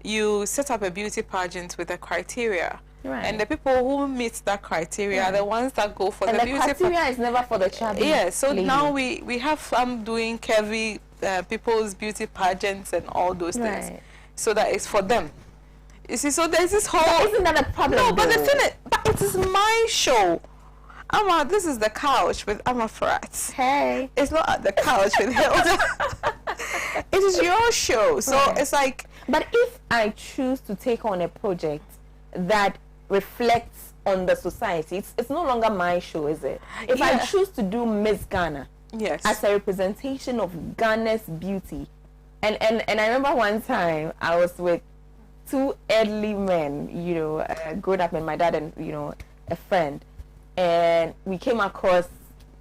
you set up a beauty pageant with a criteria. Right. And the people who meet that criteria are the ones that go for and the the beauty criteria is never for the chubby. Yeah, so lady. now we have some doing curvy people's beauty pageants and all those things. Right. So that is for them. You see, so there's this whole... But isn't that a problem? No, but the thing is, but it is my show. This is the couch with Pratt. Hey. It's not the couch with Hilda. It is your show. So it's like... But if I choose to take on a project that reflects on the society, it's no longer my show, is it? If I choose to do Miss Ghana as a representation of Ghana's beauty, and I remember one time I was with two elderly men, grown up, and my dad and a friend, and we came across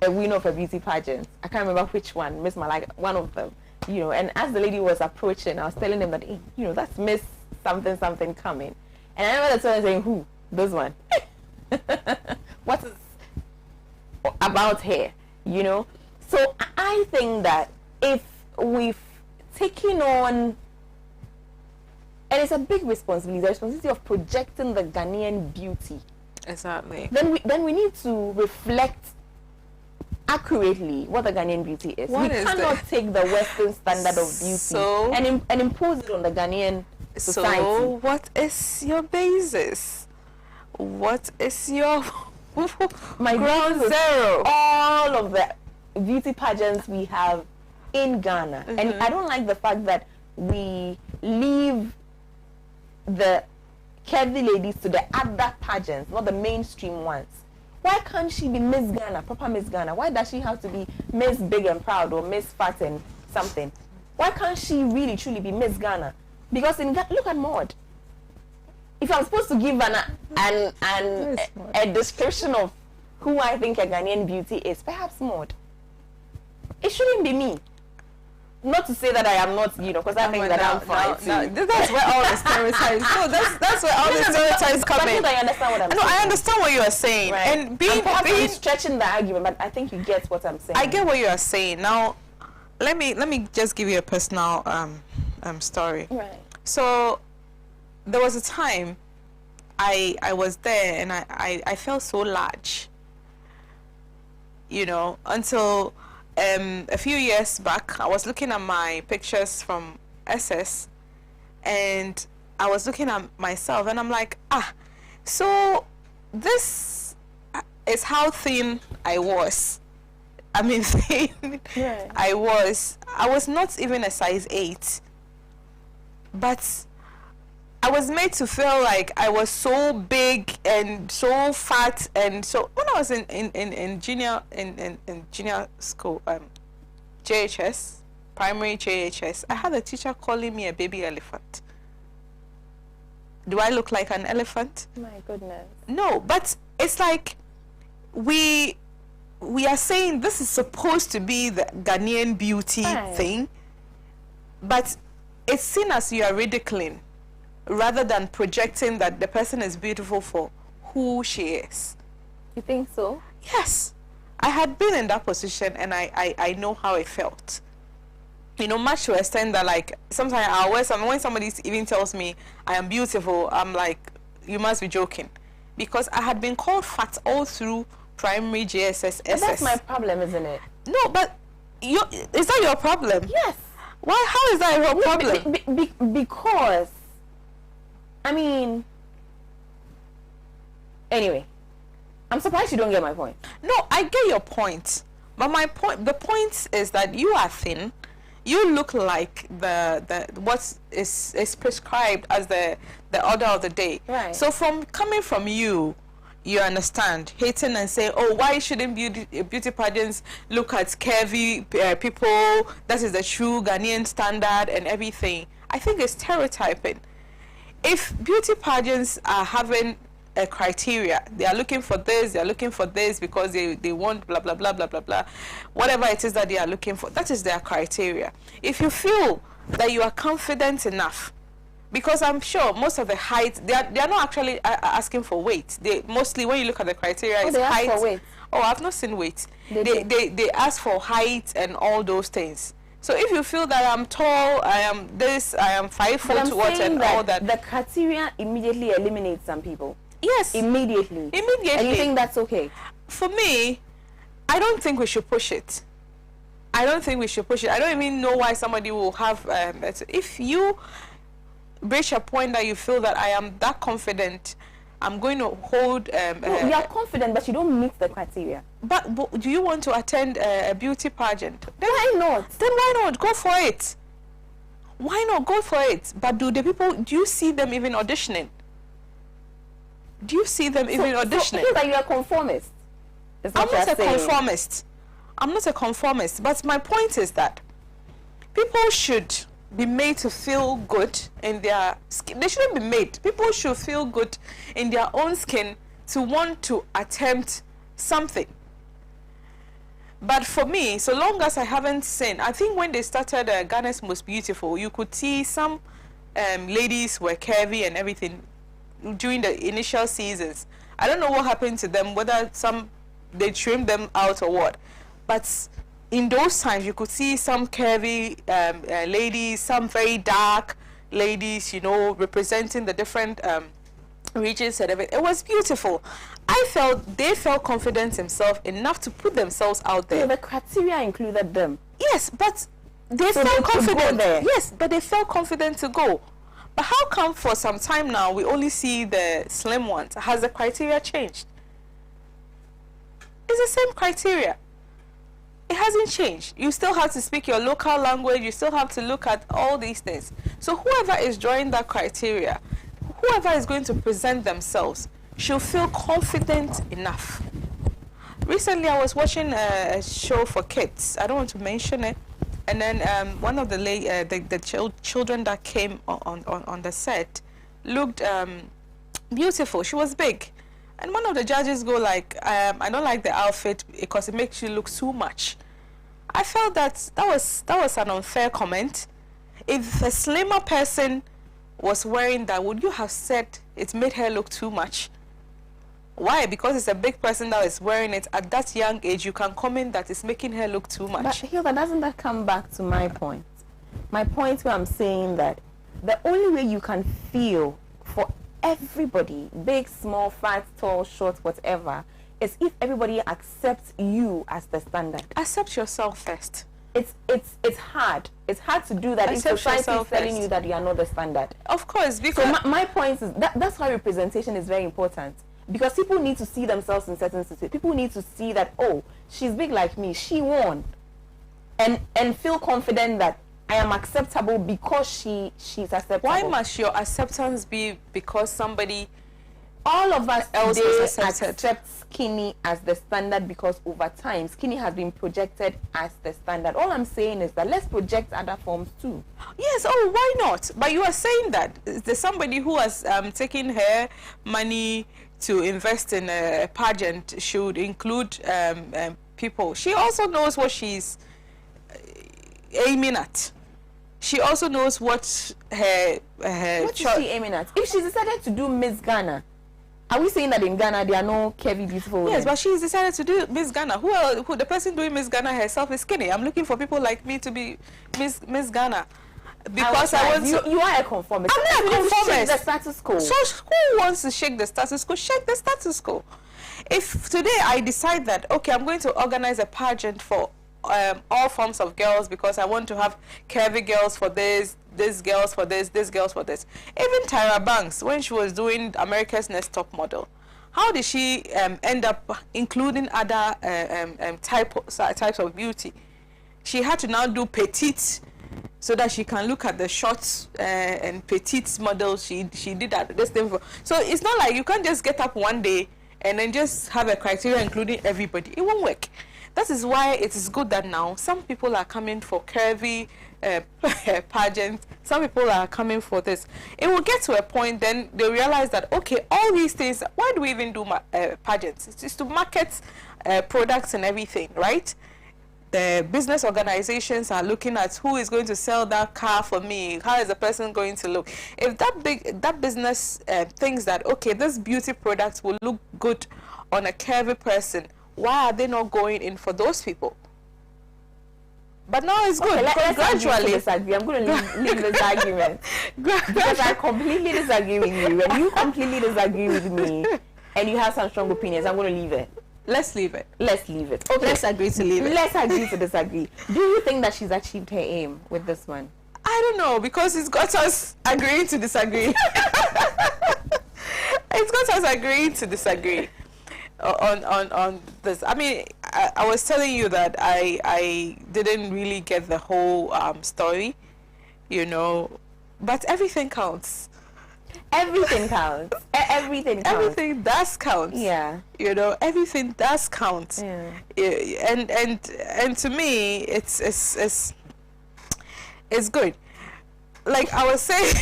a winner of a beauty pageant. I can't remember which one, Miss Malika, one of them, and as the lady was approaching, I was telling them that, hey, that's Miss something something coming, and I remember the person saying, who? This one. What is about her? So I think that if we've taken on, and it's a big responsibility, the responsibility of projecting the Ghanaian beauty. Exactly. Then we need to reflect accurately what the Ghanaian beauty is. We cannot take the Western standard of beauty and impose it on the Ghanaian society. So what is your basis? What is your ground zero? All of the beauty pageants we have in Ghana. And I don't like the fact that we leave the curvy ladies to the other pageants, not the mainstream ones. Why can't she be Miss Ghana, proper Miss Ghana? Why does she have to be Miss Big and Proud or Miss Fat and something? Why can't she really truly be Miss Ghana? Because look at Maud. If I'm supposed to give a description of who I think a Ghanaian beauty is, perhaps Maud. It shouldn't be me. Not to say that I am not, because I think that I'm fine. No, that's where all the stereotypes. No, that's where all the stereotypes come in. I understand what I'm saying. No, I understand what you are saying, right. And being stretching the argument, but I think you get what I'm saying. I get what you are saying. Now, let me just give you a personal story. Right. So, there was a time I was there and I felt so large. Until a few years back, I was looking at my pictures from SS, and I was looking at myself, and I'm like, so this is how thin I was. I mean, thin. Yeah. I was not even a size 8, but I was made to feel like I was so big and so fat, and so when I was in junior school, JHS, primary JHS, I had a teacher calling me a baby elephant. Do I look like an elephant? My goodness. No, but it's like we are saying this is supposed to be the Ghanaian beauty thing, but it's seen as you are ridiculing, rather than projecting that the person is beautiful for who she is. You think so? Yes. I had been in that position, and I know how it felt. Much to the extent that, like, sometimes when somebody even tells me I am beautiful, I'm like, you must be joking. Because I had been called fat all through primary JSS. But that's my problem, isn't it? No, but is that your problem? Yes. Why? How is that your problem? Because, I mean, anyway, I'm surprised you don't get my point. No, I get your point. But the point is that you are thin. You look like the what is prescribed as the order of the day. Right. So coming from you understand, hating and saying, oh, why shouldn't beauty pageants look at curvy people? That is the true Ghanaian standard and everything. I think it's stereotyping. If beauty pageants are having a criteria, they are looking for this, they are looking for this because they want blah blah blah blah blah blah, whatever it is that they are looking for, that is their criteria. If you feel that you are confident enough, because I'm sure most of the height, they are not actually asking for weight. They mostly, when you look at the criteria, it's they height. ask for weight. Oh, I've not seen weight. They ask for height and all those things. So if you feel that I'm tall, I am this, I am 5 foot what and all that, the criteria immediately eliminates some people. Yes. Immediately. And you think that's okay? For me, I don't think we should push it. I don't think we should push it. I don't even know why somebody will have... if you reach a point that you feel that I am that confident, I'm going to hold... no, you are confident, but you don't meet the criteria. But do you want to attend a beauty pageant? Then why not? Then why not? Go for it. Why not? Go for it. But do you see them even auditioning? Do you see them even auditioning? So it feels like you are conformist. I'm not a conformist. I'm not a conformist. But my point is that people should be made to feel good in their skin. They shouldn't be made. People should feel good in their own skin to want to attempt something. But for me, so long as I haven't seen, I think when they started Ghana's Most Beautiful, you could see some ladies were curvy and everything during the initial seasons. I don't know what happened to them, whether they trimmed them out or what. But in those times, you could see some curvy ladies, some very dark ladies, you know, representing the different regions and everything. It was beautiful. They felt confident themselves enough to put themselves out there. So the criteria included them. Yes, but they felt confident. Yes, but they felt confident to go. But how come for some time now we only see the slim ones? Has the criteria changed? It's the same criteria. It hasn't changed. You still have to speak your local language. You still have to look at all these things. So whoever is drawing that criteria, whoever is going to present themselves, should feel confident enough. Recently, I was watching a show for kids. I don't want to mention it. And then one of the children that came on the set looked beautiful. She was big. And one of the judges go like, I don't like the outfit because it makes you look too much. I felt that was an unfair comment. If a slimmer person was wearing that, would you have said it made her look too much? Why? Because it's a big person that is wearing it at that young age, you can comment that it's making her look too much. But Hilda, doesn't that come back to my point? My point where I'm saying that the only way you can feel for everybody, big, small, fat, tall, short, whatever, is if everybody accepts you as the standard. Accept yourself first. It's hard. It's hard to do that if society is telling you that you are not the standard. Of course, because... So my point is that's why representation is very important. Because people need to see themselves in certain situations. People need to see that, oh, she's big like me, she won. And feel confident that I am acceptable because she's acceptable. Why must your acceptance be because somebody all of us else accept skinny as the standard because over time skinny has been projected as the standard. All I'm saying is that let's project other forms too. Yes, oh, why not? But you are saying that there's somebody who has taken her money to invest in a pageant should include people. She also knows what she's aiming at. She also knows what her what is she aiming at? If she decided to do Miss Ghana, are we saying that in Ghana there are no curvy, beautiful women? Yes, but she's decided to do Miss Ghana. Who the person doing Miss Ghana herself is skinny. I'm looking for people like me to be Miss Ghana. Because I want to... You are a conformist. I'm not a conformist. Shake the status quo. So who wants to shake the status quo? Shake the status quo. If today I decide that, okay, I'm going to organize a pageant for all forms of girls because I want to have curvy girls for this girls for this girls for this. Even Tyra Banks, when she was doing America's Next Top Model, how did she end up including other types of beauty? She had to now do petite so that she can look at the short and petite models. She did that this thing for. So it's not like you can't just get up one day and then just have a criteria including everybody. It won't work. That is why it is good that now some people are coming for curvy pageants. Some people are coming for this. It will get to a point, then they realize that, okay, all these things, why do we even do pageants? It's just to market products and everything, right? The business organizations are looking at who is going to sell that car for me. How is the person going to look? If that business thinks that, okay, this beauty product will look good on a curvy person, why are they not going in for those people? But now it's good. Okay, gradually. Disagree. I'm going to leave this argument because I completely disagree with you. When you completely disagree with me and you have some strong opinions, I'm going to leave it. Let's leave it. Let's leave it. Okay. Let's agree to leave it. Let's agree to disagree. Do you think that she's achieved her aim with this one? I don't know, because it's got us agreeing to disagree. It's got us agreeing to disagree on this. I mean, I was telling you that I didn't really get the whole story, you know, but everything counts. Everything counts. Everything counts. Everything does count. Yeah. You know, everything does count. Yeah. And to me, it's good. Like I was saying,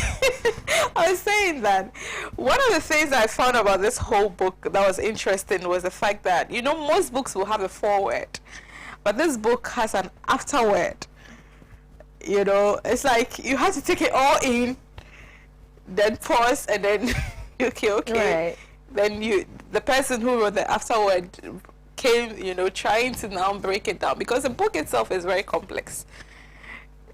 I was saying that one of the things I found about this whole book that was interesting was the fact that, you know, most books will have a foreword, but this book has an afterword. You know, it's like you have to take it all in, then pause, and then okay. Right. Then the person who wrote the afterword came, you know, trying to now break it down, because the book itself is very complex.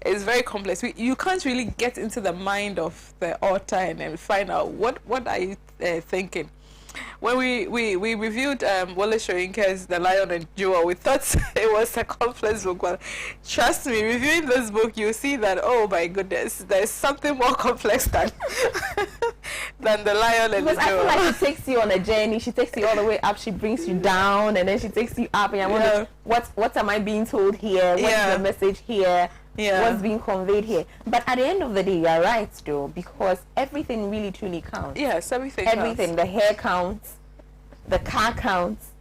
It's very complex. You can't really get into the mind of the author and then find out what are you thinking. When we reviewed Wole Soyinka's The Lion and Jewel, we thought it was a complex book. Well, trust me, reviewing this book, you see that, oh my goodness, there's something more complex than The Lion and the Jewel. Because I feel like she takes you on a journey. She takes you all the way up. She brings you down, and then she takes you up. And I wonder, what am I being told here? What's the message here? What's being conveyed here? But at the end of the day, you're right, though, because everything really truly counts. Yes, everything. The hair counts, the car counts,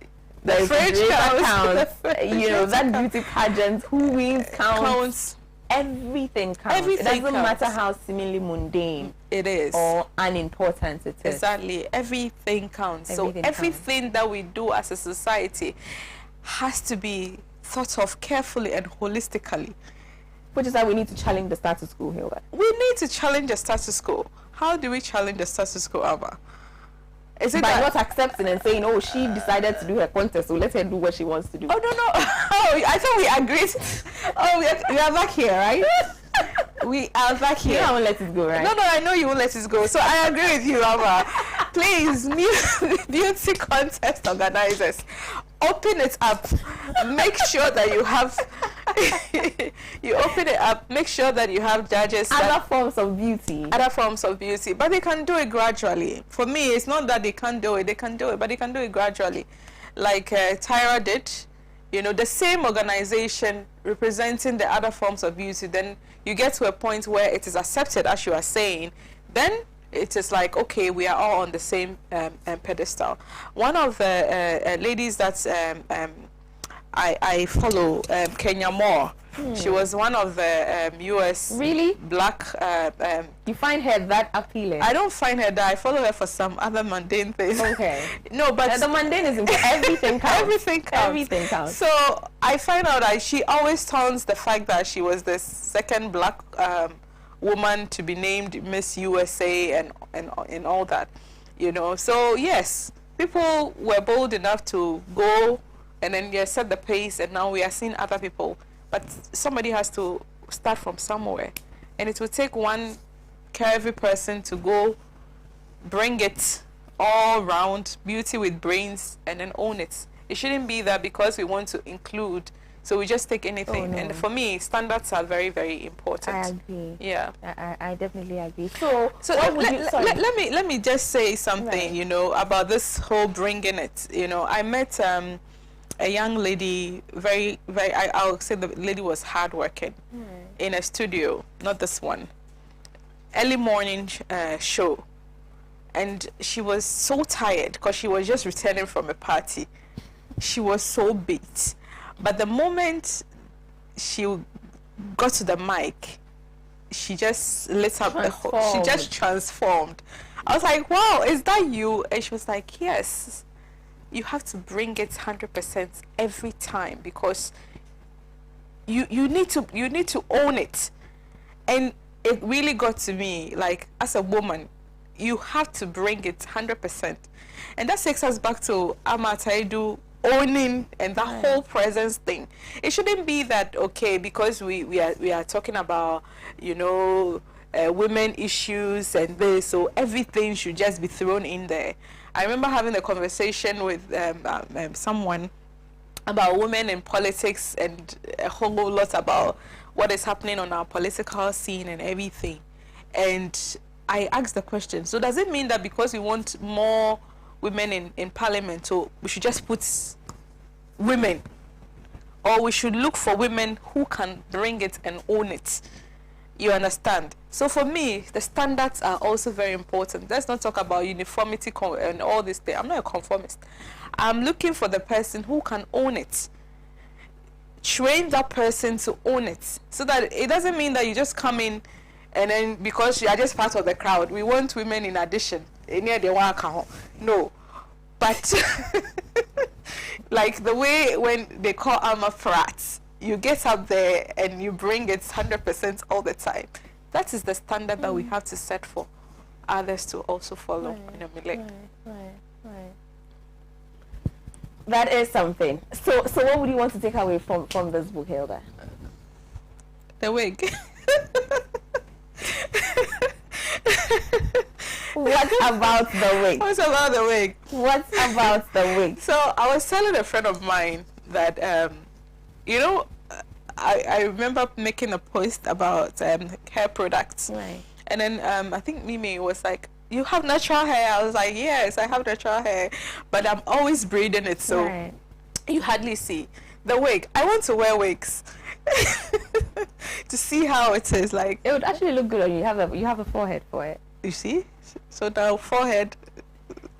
the fridge counts. You know, that beauty pageant, who wins counts. Everything counts. Everything it doesn't counts. matter how seemingly mundane it is or unimportant it is. Exactly, everything counts. Everything that we do as a society has to be thought of carefully and holistically. Which is why we need to challenge the status quo here. We need to challenge the status quo. How do we challenge the status quo, Abba? Is it by not accepting and saying, oh, she decided to do her contest, so let her do what she wants to do? Oh, no. Oh, I thought we agreed. Oh, we are back here, right? We are back here. You won't let it go, right? No, I know you won't let it go. So I agree with you, Abba. Please, beauty contest organizers, open it up. Make sure that you have you open it up. Make sure that you have judges. Other forms of beauty, but they can do it gradually. For me, it's not that they can't do it. They can do it, but they can do it gradually, like Tyra did. You know, the same organization representing the other forms of beauty. Then you get to a point where it is accepted, as you are saying. Then it is like, okay, we are all on the same pedestal. One of the ladies that I follow, Kenya Moore, she was one of the U.S. Really? black... you find her that appealing? I don't find her that. I follow her for some other mundane things. Okay. No, but... the mundane is important. Everything counts. Everything counts. Everything counts. So I find out that she always taunts the fact that she was the second black woman to be named Miss USA and all that, you know. So yes, people were bold enough to go and then set the pace, and now we are seeing other people. But somebody has to start from somewhere, and it will take one curvy person to go bring it all round, beauty with brains, and then own it. It shouldn't be that because we want to include So we just take anything. Oh, no. And for me, standards are very, very important. I agree. Yeah. I definitely agree. So let me just say something, Right. you know, about this whole bringing it. You know, I met a young lady, very, very, I'll say the lady was hardworking in a studio, not this one, early morning show. And she was so tired because she was just returning from a party. She was so beat. But the moment she got to the mic, she just lit up the whole, she just transformed. I was like, wow, is that you? And she was like, yes. You have to bring it 100% every time, because you need to own it. And it really got to me, like, as a woman, you have to bring it 100%. And that takes us back to Amataidu owning and that whole presence thing. It shouldn't be that, okay, because we are talking about, you know, women issues and this, so everything should just be thrown in there. I remember having a conversation with someone about women in politics and a whole lot about what is happening on our political scene and everything. And I asked the question, so does it mean that because we want more women in parliament, so we should just put women, or we should look for women who can bring it and own it? You understand? So for me, the standards are also very important. Let's not talk about uniformity and all this thing. I'm not a conformist. I'm looking for the person who can own it. Train that person to own it, so that it doesn't mean that you just come in and then because you are just part of the crowd. We want women in addition. No. But like the way when they call Alma Pratt, you get up there and you bring it 100% all the time. That is the standard that we have to set for others to also follow. Right. That is something. So what would you want to take away from this book, Hilda? The wig. What about the wig? What's about the wig? What about the wig? So I was telling a friend of mine that, you know, I remember making a post about hair products. Right. And then I think Maame was like, you have natural hair? I was like, yes, I have natural hair, but I'm always braiding it, so you hardly see. The wig, I want to wear wigs to see how it is. Like, it would actually look good on you. You have a forehead for it. You see? So now forehead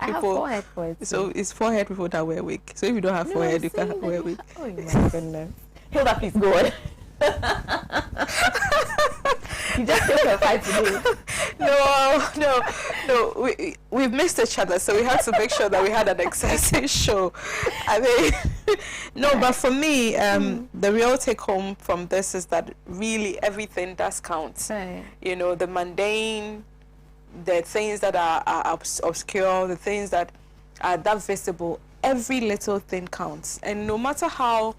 people, I have forehead for it. So it's forehead people that wear wig. So if you don't have forehead, you can't wear wig. Oh my goodness. Hilda, please go on. You just took a fight today. No. We've missed each other, so we had to make sure that we had an exciting show. I mean, no, but for me, the real take home from this is that really everything does count. Right. You know, the mundane, the things that are obscure, the things that are that visible, every little thing counts. And no matter how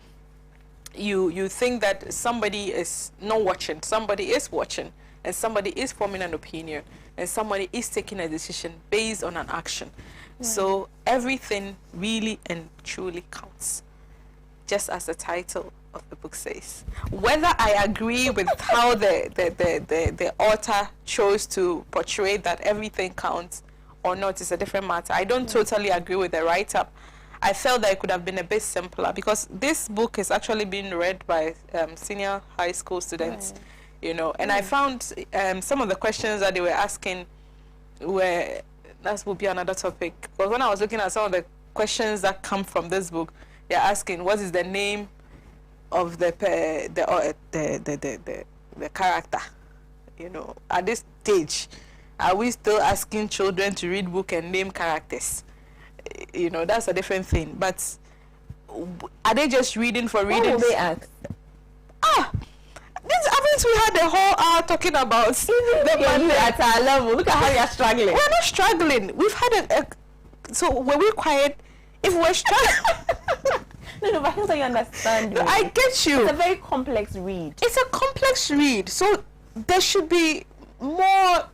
you think that somebody is not watching, somebody is watching, and somebody is forming an opinion, and somebody is taking a decision based on an action. Right. So everything really and truly counts, just as the title of the book says. Whether I agree with how the author chose to portray that everything counts or not is a different matter. I don't totally agree with the write-up. I felt that it could have been a bit simpler, because this book is actually being read by senior high school students, you know, and I found some of the questions that they were asking were, that would be another topic, but when I was looking at some of the questions that come from this book, they're asking, what is the name of the character? You know, at this stage, are we still asking children to read book and name characters? You know, that's a different thing. But are they just reading for reading? What will they ask? This happens. We had the whole hour talking about the at our level. Look at how you're struggling. We're not struggling. We've had so were we quiet? If we're struggling. No, but here's how you understand. I get you. It's a very complex read. It's a complex read. So there should be more.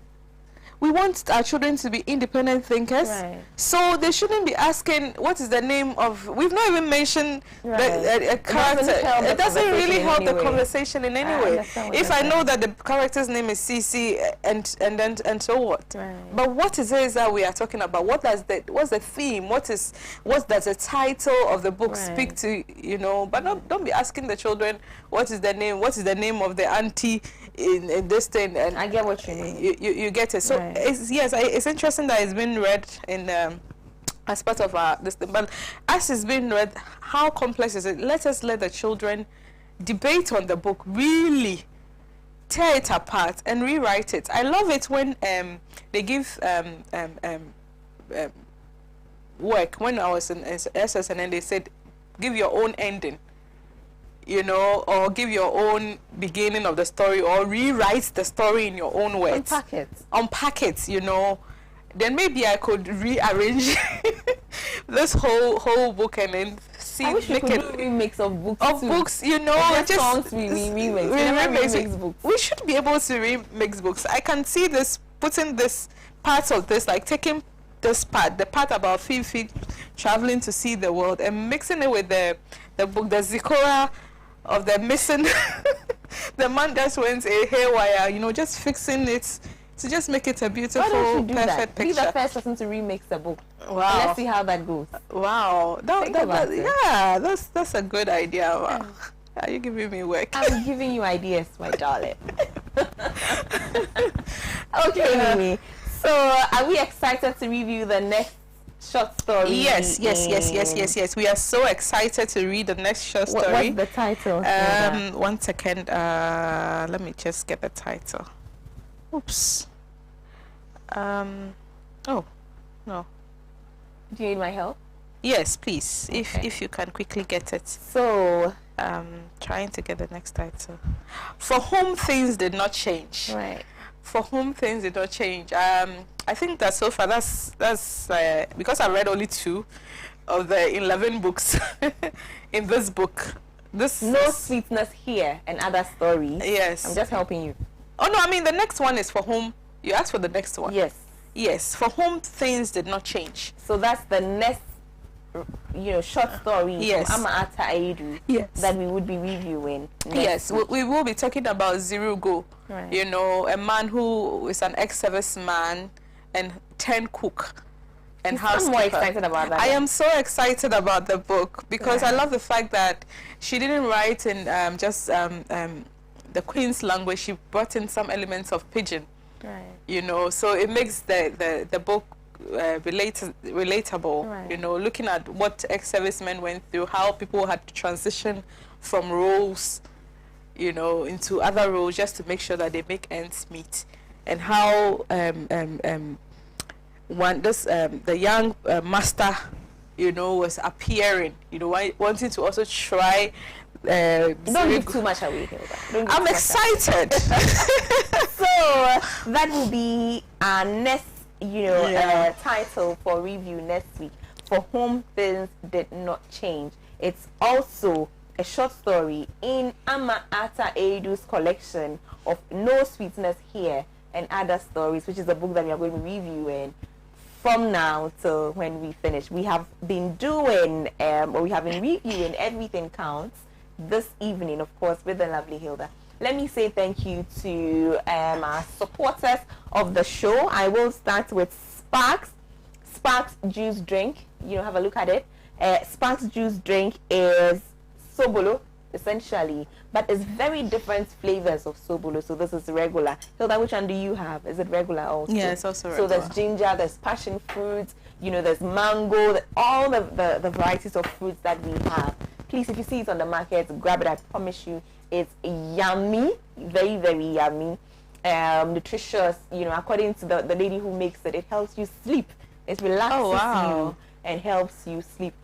We we want our children to be independent thinkers. Right. So they shouldn't be asking what is the name of. We've not even mentioned a character. It doesn't really help the conversation in any way. If I know that the character's name is Cece and so what? Right. But what is it that we are talking about? What's the theme? What does the title of the book speak to? You know, but don't be asking the children what is the name. What is the name of the auntie in this thing? And I get what you mean. You get it. So it's interesting that it's been read in as part of this thing. But as it's been read, how complex is it? Let the children debate on the book, really tear it apart and rewrite it. I love it when they give work. When I was in SS, and then they said, give your own ending, you know, or give your own beginning of the story, or rewrite the story in your own words. Unpack it, you know. Then maybe I could rearrange this whole book and then see. I wish we could do a remix of books. Books, you know, just songs we remix books. We should be able to remix books. I can see this, putting this parts of this, like taking this part, the part about Fifi traveling to see the world, and mixing it with the book, the Zikora of the missing. The man just went a haywire, you know, just fixing it to just make it a beautiful, perfect picture. Be the first person to remix the book. Wow. Let's see how that goes. Wow. That's a good idea. Wow. Are you giving me work? I'm giving you ideas, my darling. Okay, Mimi. So, are we excited to review the next short story? Yes. We are so excited to read the next short story. What's the title? 1 second. Let me just get the title. Oops. Oh, no. Do you need my help? Yes, please. If you can quickly get it. So, trying to get the next title. For whom things did not change. Right. For whom things did not change. I think that so far that's because I read only 2 of the 11 books in this book. This No Sweetness Here and Other Stories. Yes. I'm just helping you. Oh no, I mean the next one is for whom you asked for the next one. Yes, for whom things did not change. So that's the next, you know, short story from Ama-Ata Ayedu that we would be reviewing. Yes, we will be talking about Zirugo. Right. You know, a man who is an ex-serviceman and 10 cook and housekeeper. I'm more excited about that. I am so excited about the book because I love the fact that she didn't write in just the Queen's language. She brought in some elements of Pidgin. Right. You know, so it makes the book relatable. Right. You know, looking at what ex-servicemen went through, how people had to transition from roles, you know, into other roles just to make sure that they make ends meet, and how the young master, you know, was appearing, you know, wanting to also try. Don't give too much away, Hilda. I'm excited. So that will be our next, you know, title for review next week. For whom things did not change. It's also a short story in Ama-Ata Ayedu's collection of No Sweetness Here and Other Stories, which is a book that we are going to be reviewing from now till when we finish. We have been doing, or we have been reviewing Everything Counts this evening, of course, with the lovely Hilda. Let me say thank you to our supporters of the show. I will start with Sparks Juice Drink. You know, have a look at it. Sparks Juice Drink is Sobolo, essentially, but it's very different flavors of Sobolo. So this is regular. Hilda, which one do you have? Is it regular also? Yeah, it's also regular. So there's ginger, there's passion fruit, you know, there's mango, all the varieties of fruits that we have. Please, if you see it on the market, grab it. I promise you, it's yummy, very, very yummy, nutritious. You know, according to the lady who makes it, it helps you sleep. It relaxes you and helps you sleep.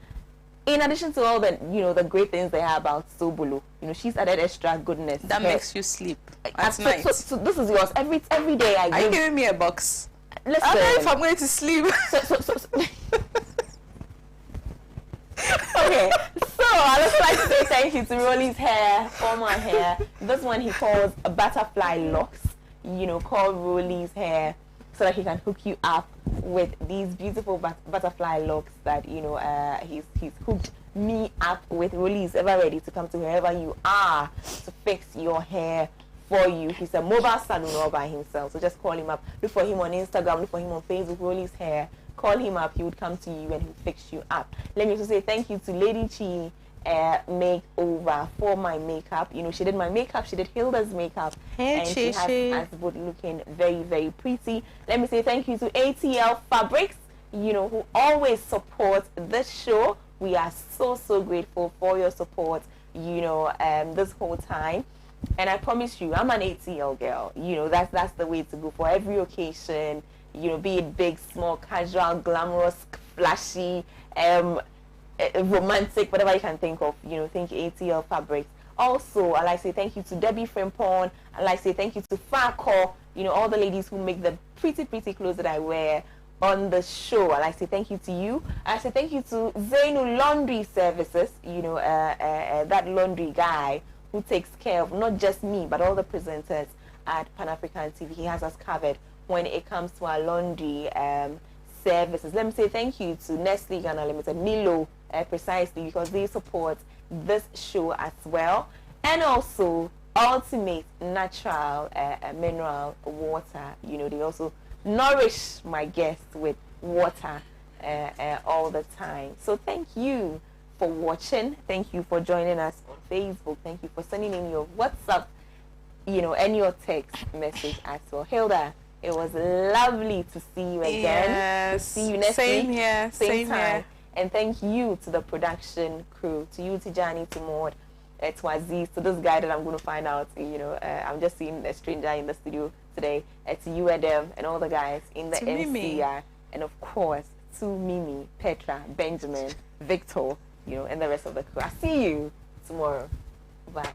In addition to all the, you know, the great things they have about Sobolo, you know, she's added extra goodness. That makes you sleep at night. So this is yours. Every day I give. Are you giving me a box? Listen. I don't know if I'm going to sleep. Okay, so I just like to say thank you to Rolly's hair, formal hair. This one he calls a butterfly locks. You know, called Rolly's hair. so that he can hook you up with these beautiful butterfly locks that, you know, he's hooked me up with. Rolly is ever ready to come to wherever you are to fix your hair for you. He's a mobile salon all by himself, so just call him up. Look for him on Instagram, look for him on Facebook, Rolly's Hair. Call him up, he would come to you and he'll fix you up. Let me also say thank you to Lady Chi Makeover for my makeup. You know, she did my makeup, she did Hilda's makeup, and she has us both looking very, very pretty. Let me say thank you to ATL Fabrics, you know, who always support this show. We are so, so grateful for your support, you know, this whole time. And I promise you, I'm an ATL girl. You know, that's the way to go for every occasion. You know, be it big, small, casual, glamorous, flashy, romantic, whatever you can think of. You know, think ATL Fabrics. Also, I like to say thank you to Debbie Frimpon. I like to say thank you to Farco. You know, all the ladies who make the pretty, pretty clothes that I wear on the show. I like to say thank you to you. I say thank you to Zainu Laundry Services. You know, that laundry guy who takes care of not just me, but all the presenters at Pan African TV. He has us covered when it comes to our laundry services. Let me say thank you to Nestle Ghana Limited, Milo, precisely, because they support this show as well. And also, Ultimate Natural Mineral Water. You know, they also nourish my guests with water all the time. So thank you for watching. Thank you for joining us on Facebook. Thank you for sending in your WhatsApp, you know, and your text message as well. Hilda, it was lovely to see you again. Yes. See you next Same week. here. Same time. Here. And thank you to the production crew, to you, Tijani, to Maud, to Aziz, to this guy that I'm going to find out, you know, I'm just seeing a stranger in the studio today, to you, Adam, and all the guys in the MCR. Mimi. And of course, to Mimi, Petra, Benjamin, Victor, you know, and the rest of the crew. I'll see you tomorrow. Bye.